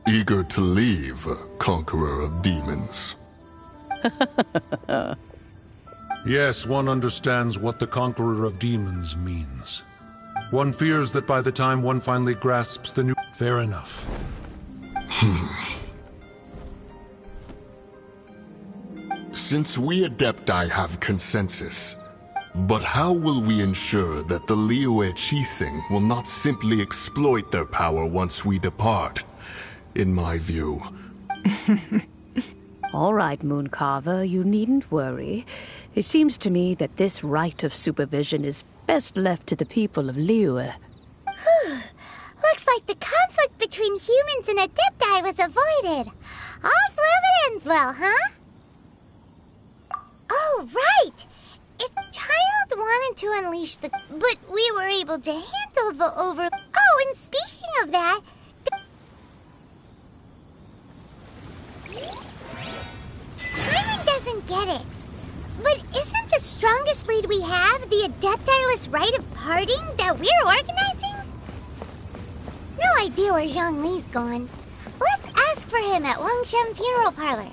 Eager to leave, conqueror of demons.
Yes, one understands what the Conqueror of Demons means. One fears that by the time one finally grasps the new... Fair enough.
Since we Adepti have consensus, but how will we ensure that the Liyue Qixing will not simply exploit their power once we depart? In my view...
All right, Mooncarver, you needn't worry. It seems to me that this right of supervision is best left to the people of Liyue.
Looks like the conflict between humans and Adepti was avoided. All's well that ends well, huh? Oh, right! If Child wanted to unleash the... But we were able to handle the over... Oh, and speaking of that... Paimon doesn't get it. But isn't the strongest lead we have the Adepti-less rite of parting that we're organizing? No idea where Zhongli's gone. Let's ask for him at Wangshen Funeral Parlor.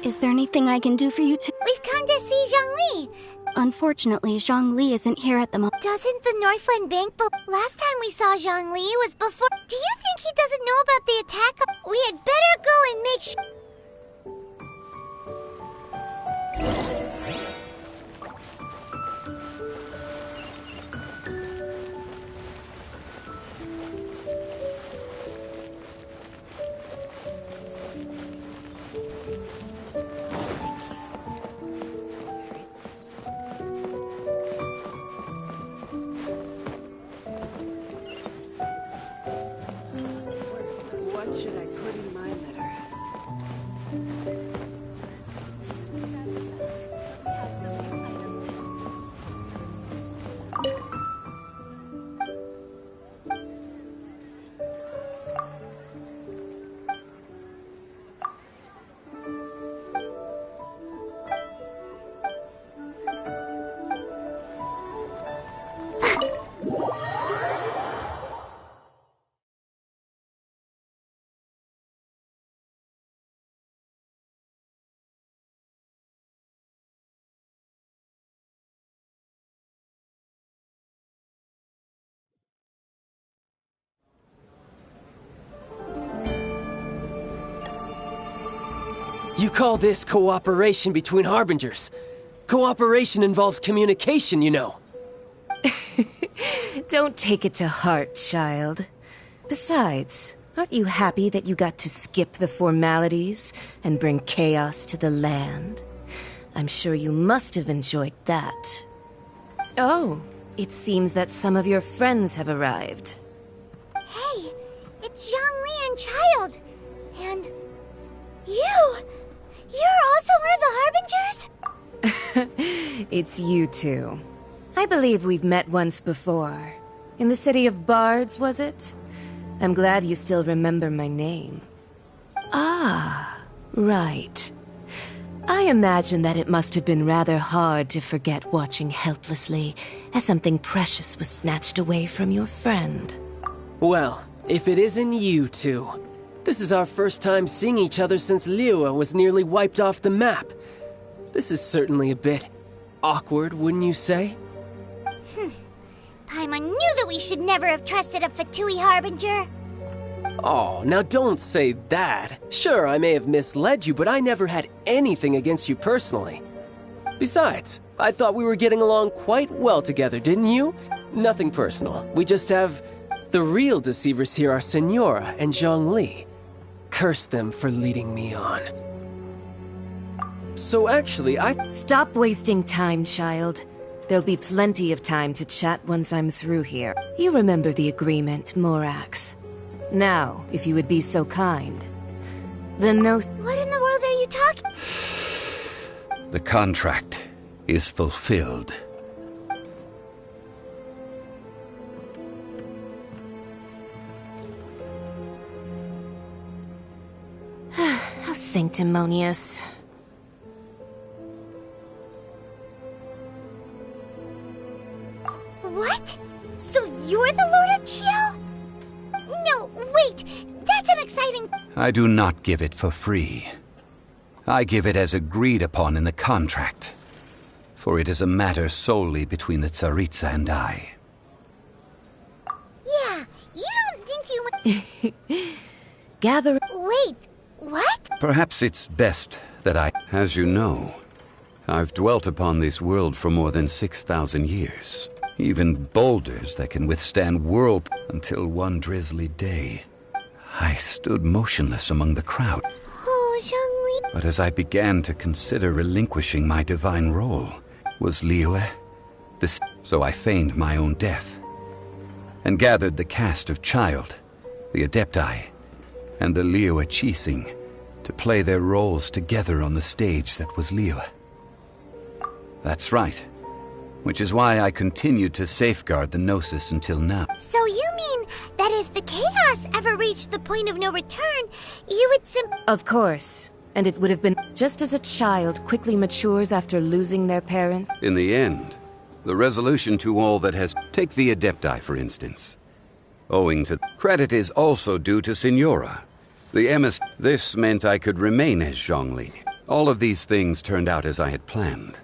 Is there anything I can do for you
We've come to see Zhongli.
Unfortunately, Zhongli isn't here at the moment.
Doesn't the Northland Bank last time we saw Zhongli was before... Do you think he doesn't know about the attack? We had better go and make sure...
What should I put in my letter?
You call this cooperation between Harbingers? Cooperation involves communication, you know.
Don't take it to heart, child. Besides, aren't you happy that you got to skip the formalities and bring chaos to the land? I'm sure you must have enjoyed that. Oh, it seems that some of your friends have arrived.
Hey, it's Zhongli and Child. And... you! You're also one of the Harbingers?
It's you two. I believe we've met once before. In the city of Bards, was it? I'm glad you still remember my name. Ah, right. I imagine that it must have been rather hard to forget watching helplessly as something precious was snatched away from your friend.
Well, if it isn't you two. This is our first time seeing each other since Liyue was nearly wiped off the map. This is certainly a bit awkward, wouldn't you say?
Paimon knew that we should never have trusted a Fatui Harbinger.
Oh, now don't say that. Sure, I may have misled you, but I never had anything against you personally. Besides, I thought we were getting along quite well together, didn't you? Nothing personal. We just have... The real deceivers here are Senora and Zhongli. Curse them for leading me on. So actually,
Stop wasting time, child. There'll be plenty of time to chat once I'm through here. You remember the agreement, Morax. Now, if you would be so kind. The no...
What in the world are you talking?
The contract is fulfilled.
How sanctimonious.
What? So you're the Lord of Chio? No, wait! That's an exciting...
I do not give it for free. I give it as agreed upon in the contract. For it is a matter solely between the Tsaritsa and I.
Yeah, you don't think you...
Gather...
Wait, what?
Perhaps it's best that I... As you know, I've dwelt upon this world for more than 6,000 years. Even boulders that can withstand whirl... Until one drizzly day, I stood motionless among the crowd.
Oh, Zhongli...
But as I began to consider relinquishing my divine role, was Liyue this... So I feigned my own death, and gathered the cast of Child, the Adepti, and the Liyue Qixing to play their roles together on the stage that was Liyue. That's right. Which is why I continued to safeguard the Gnosis until now.
So you mean that if the chaos ever reached the point of no return, you would
Of course. And it would have been just as a child quickly matures after losing their parent.
In the end, the resolution to all that has... Take the Adepti, for instance. Owing to... Credit is also due to Senora, the emissary. This meant I could remain as Zhongli. All of these things turned out as I had planned.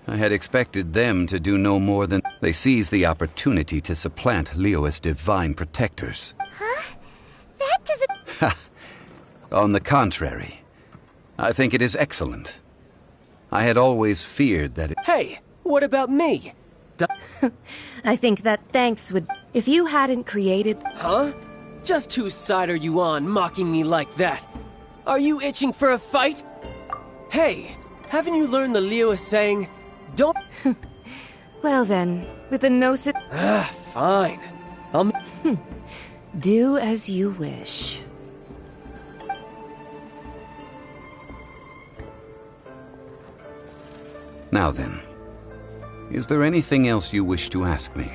I had expected them to do no more than... They seized the opportunity to supplant Liyue's divine protectors.
Huh? That doesn't...
On the contrary, I think it is excellent. I had always feared that it...
Hey, what about me?
I think that thanks would... If you hadn't created...
Huh? Just whose side are you on, mocking me like that? Are you itching for a fight? Hey, haven't you learned the Liyue saying... Don't...
Well then, with the Gnosis...
Fine.
Do as you wish.
Now then, is there anything else you wish to ask me?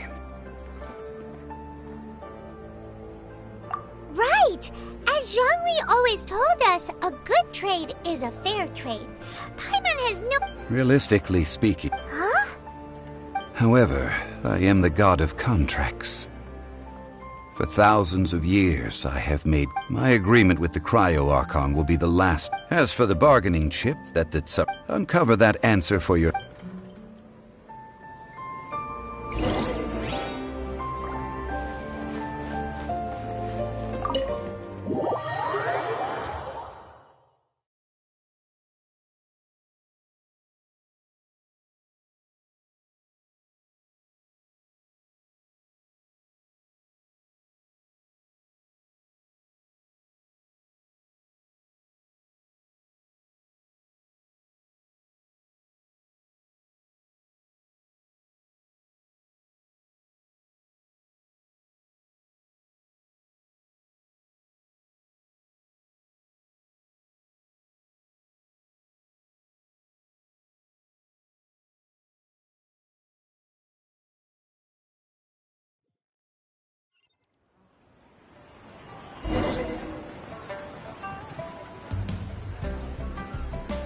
Right! As Zhongli always told us, a good trade is a fair trade. Paimon has no...
Realistically speaking...
Huh?
However, I am the god of contracts. For thousands of years, I have made... My agreement with the Cryo-Archon will be the last. As for the bargaining chip that the Tsar... Uncover that answer for your...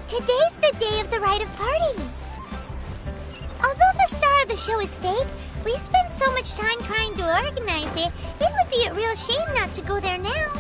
Today's the day of the rite of parting. Although the star of the show is fake, We spent so much time trying to organize it, it would be a real shame not to go there now.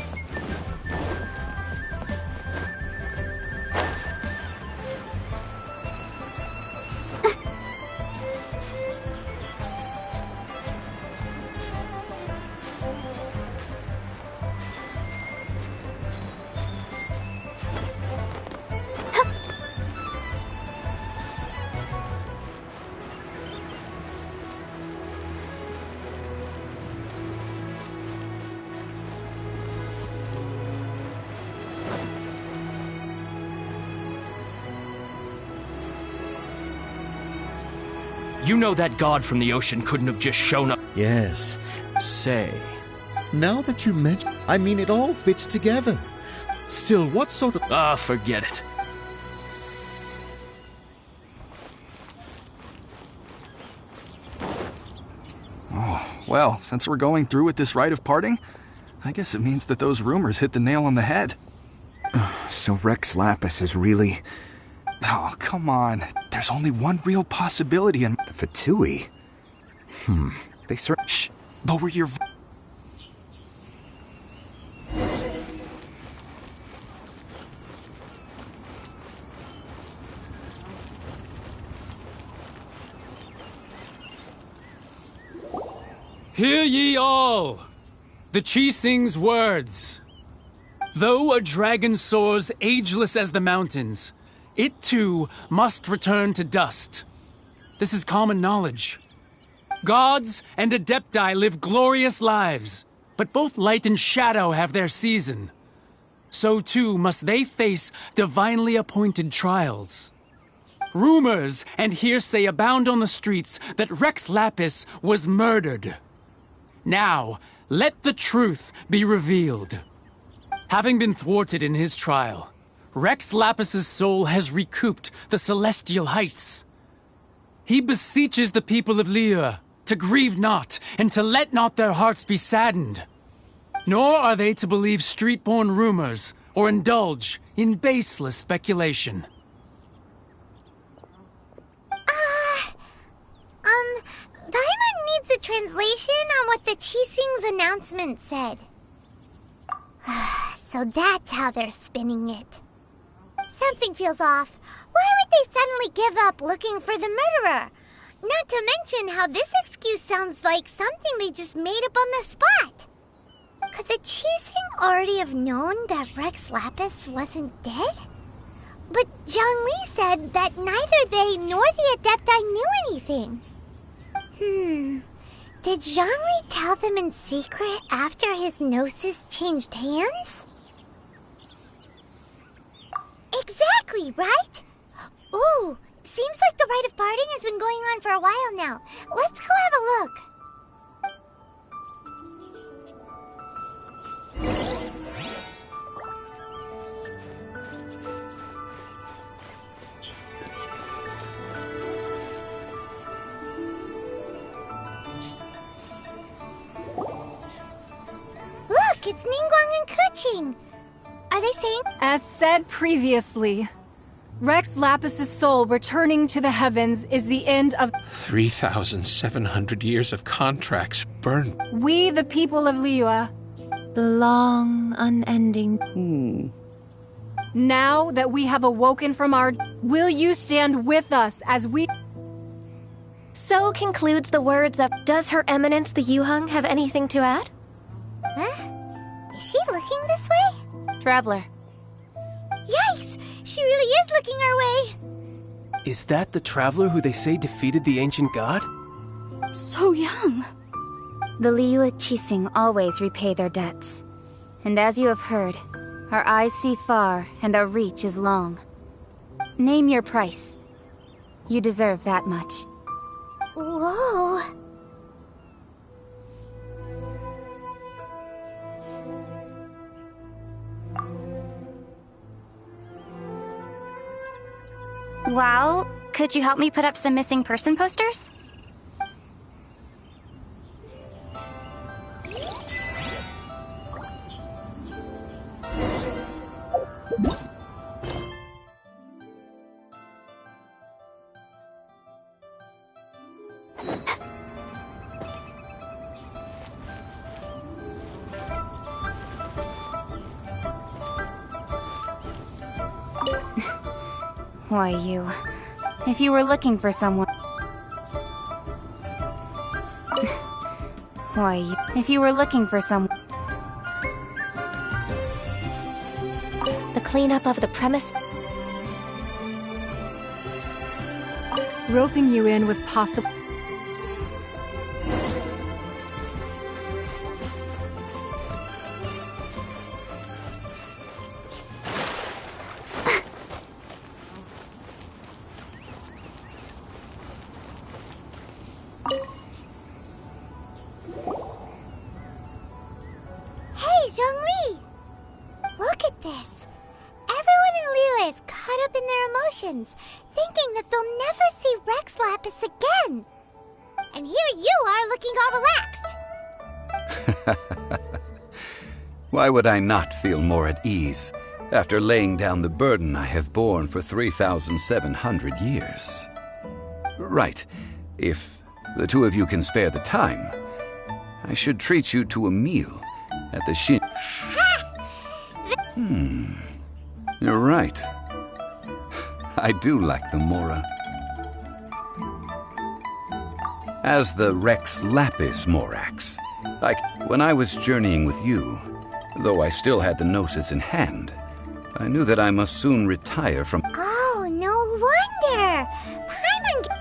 You know that god from the ocean couldn't have just shown up.
Yes.
Say.
Now that you mention, I mean, it all fits together. Still, what sort of...
Ah, forget it.
Oh, well, since we're going through with this rite of parting, I guess it means that those rumors hit the nail on the head.
So Rex Lapis is really...
Oh, come on. There's only one real possibility in...
The Fatui? They certainly...
Shh! Lower your...
Hear ye all! The Qixing's words. Though a dragon soars ageless as the mountains, it too must return to dust. This is common knowledge. Gods and Adepti live glorious lives, but both light and shadow have their season. So too must they face divinely appointed trials. Rumors and hearsay abound on the streets that Rex Lapis was murdered. Now, let the truth be revealed. Having been thwarted in his trial, Rex Lapis's soul has recouped the celestial heights. He beseeches the people of Liyue to grieve not and to let not their hearts be saddened. Nor are they to believe street-born rumors or indulge in baseless speculation.
Paimon needs a translation on what the Qixing's announcement said. So that's how they're spinning it. Something feels off. Why would they suddenly give up looking for the murderer? Not to mention how this excuse sounds like something they just made up on the spot. Could the Qixing already have known that Rex Lapis wasn't dead? But Zhongli said that neither they nor the Adepti knew anything. Did Zhongli tell them in secret after his gnosis changed hands? Exactly, right? Ooh, seems like the rite of parting has been going on for a while now. Let's go have a look. Look, it's Ningguang and Keqing. Are they saying?
As said previously, Rex Lapis's soul returning to the heavens is the end of
3,700 years of contracts burned.
we, the people of Liyue.
The long, unending...
Now that we have awoken from our... Will you stand with us as we...
So concludes the words of... Does Her Eminence the Yuheng have anything to add?
Huh? Is she looking this way?
Traveler.
Yikes! She really is looking our way!
Is that the traveler who they say defeated the ancient god?
So young.
The Liyue Qixing always repay their debts. And as you have heard, our eyes see far and our reach is long. Name your price. You deserve that much.
Whoa!
Well, could you help me put up some missing person posters?
Why, you... If you were looking for someone... Why, you... If you were looking for someone...
The cleanup of the premise...
Roping you in was possible.
Hey, Zhongli! Look at this. Everyone in Liyue is caught up in their emotions, thinking that they'll never see Rex Lapis again. And here you are looking all relaxed.
Why would I not feel more at ease after laying down the burden I have borne for 3,700 years? Right. If the two of you can spare the time, I should treat you to a meal at the Shin. You're right. I do like the Mora. As the Rex Lapis Morax, when I was journeying with you, though I still had the Gnosis in hand, I knew that I must soon retire from...
Oh, no wonder!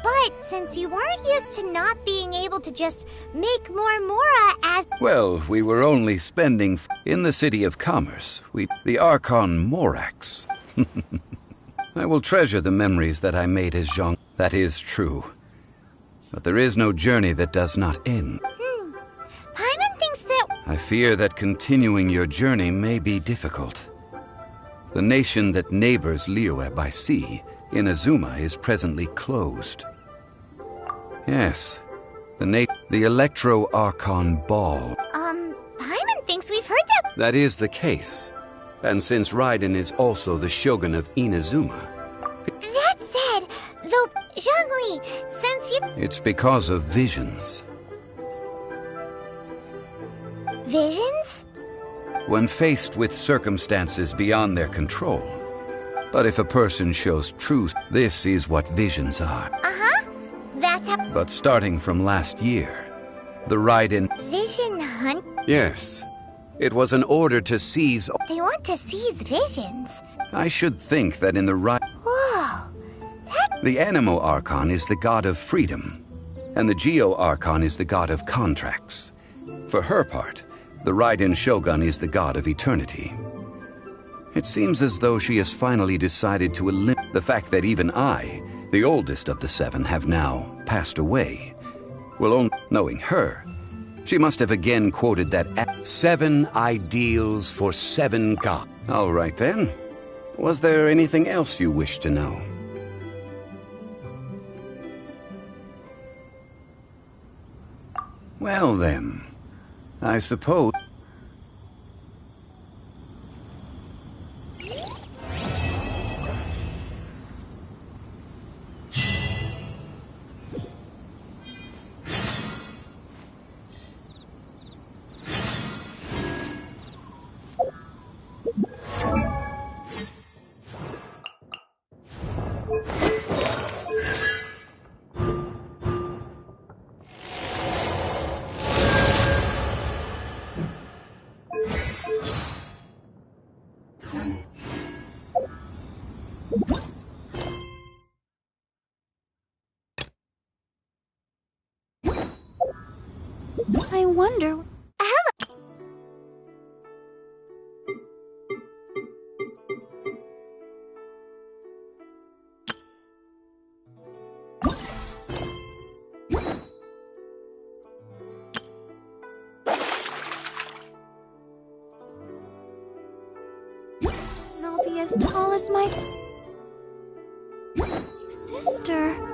But since you weren't used to not being able to just make more Mora as...
Well, we were only spending... In the City of Commerce, the Archon Morax. I will treasure the memories that I made as Zhong. That is true. But there is no journey that does not end.
Paimon thinks that...
I fear that continuing your journey may be difficult. The nation that neighbors Liyue by sea, Inazuma, is presently closed. Yes, the Electro-Archon Ball.
Paimon thinks we've heard that...
That is the case. And since Raiden is also the Shogun of Inazuma...
That said, though, Zhongli, since you...
It's because of visions.
Visions?
When faced with circumstances beyond their control. But if a person shows truth, this is what visions are.
Uh-huh. That's how...
But starting from last year, the Raiden...
Vision hunt?
Yes. It was an order to seize...
They want to seize visions.
I should think that in the
Whoa.
The Animo Archon is the god of freedom, and the Geo Archon is the god of contracts. For her part, the Raiden Shogun is the god of eternity. It seems as though she has finally decided to eliminate the fact that even I, the oldest of the seven, have now passed away. Well, only knowing her, she must have again quoted that 7 ideals for 7 gods. All right then. Was there anything else you wish to know? Well then, I suppose...
I wonder...
I'll be as tall as my... sister.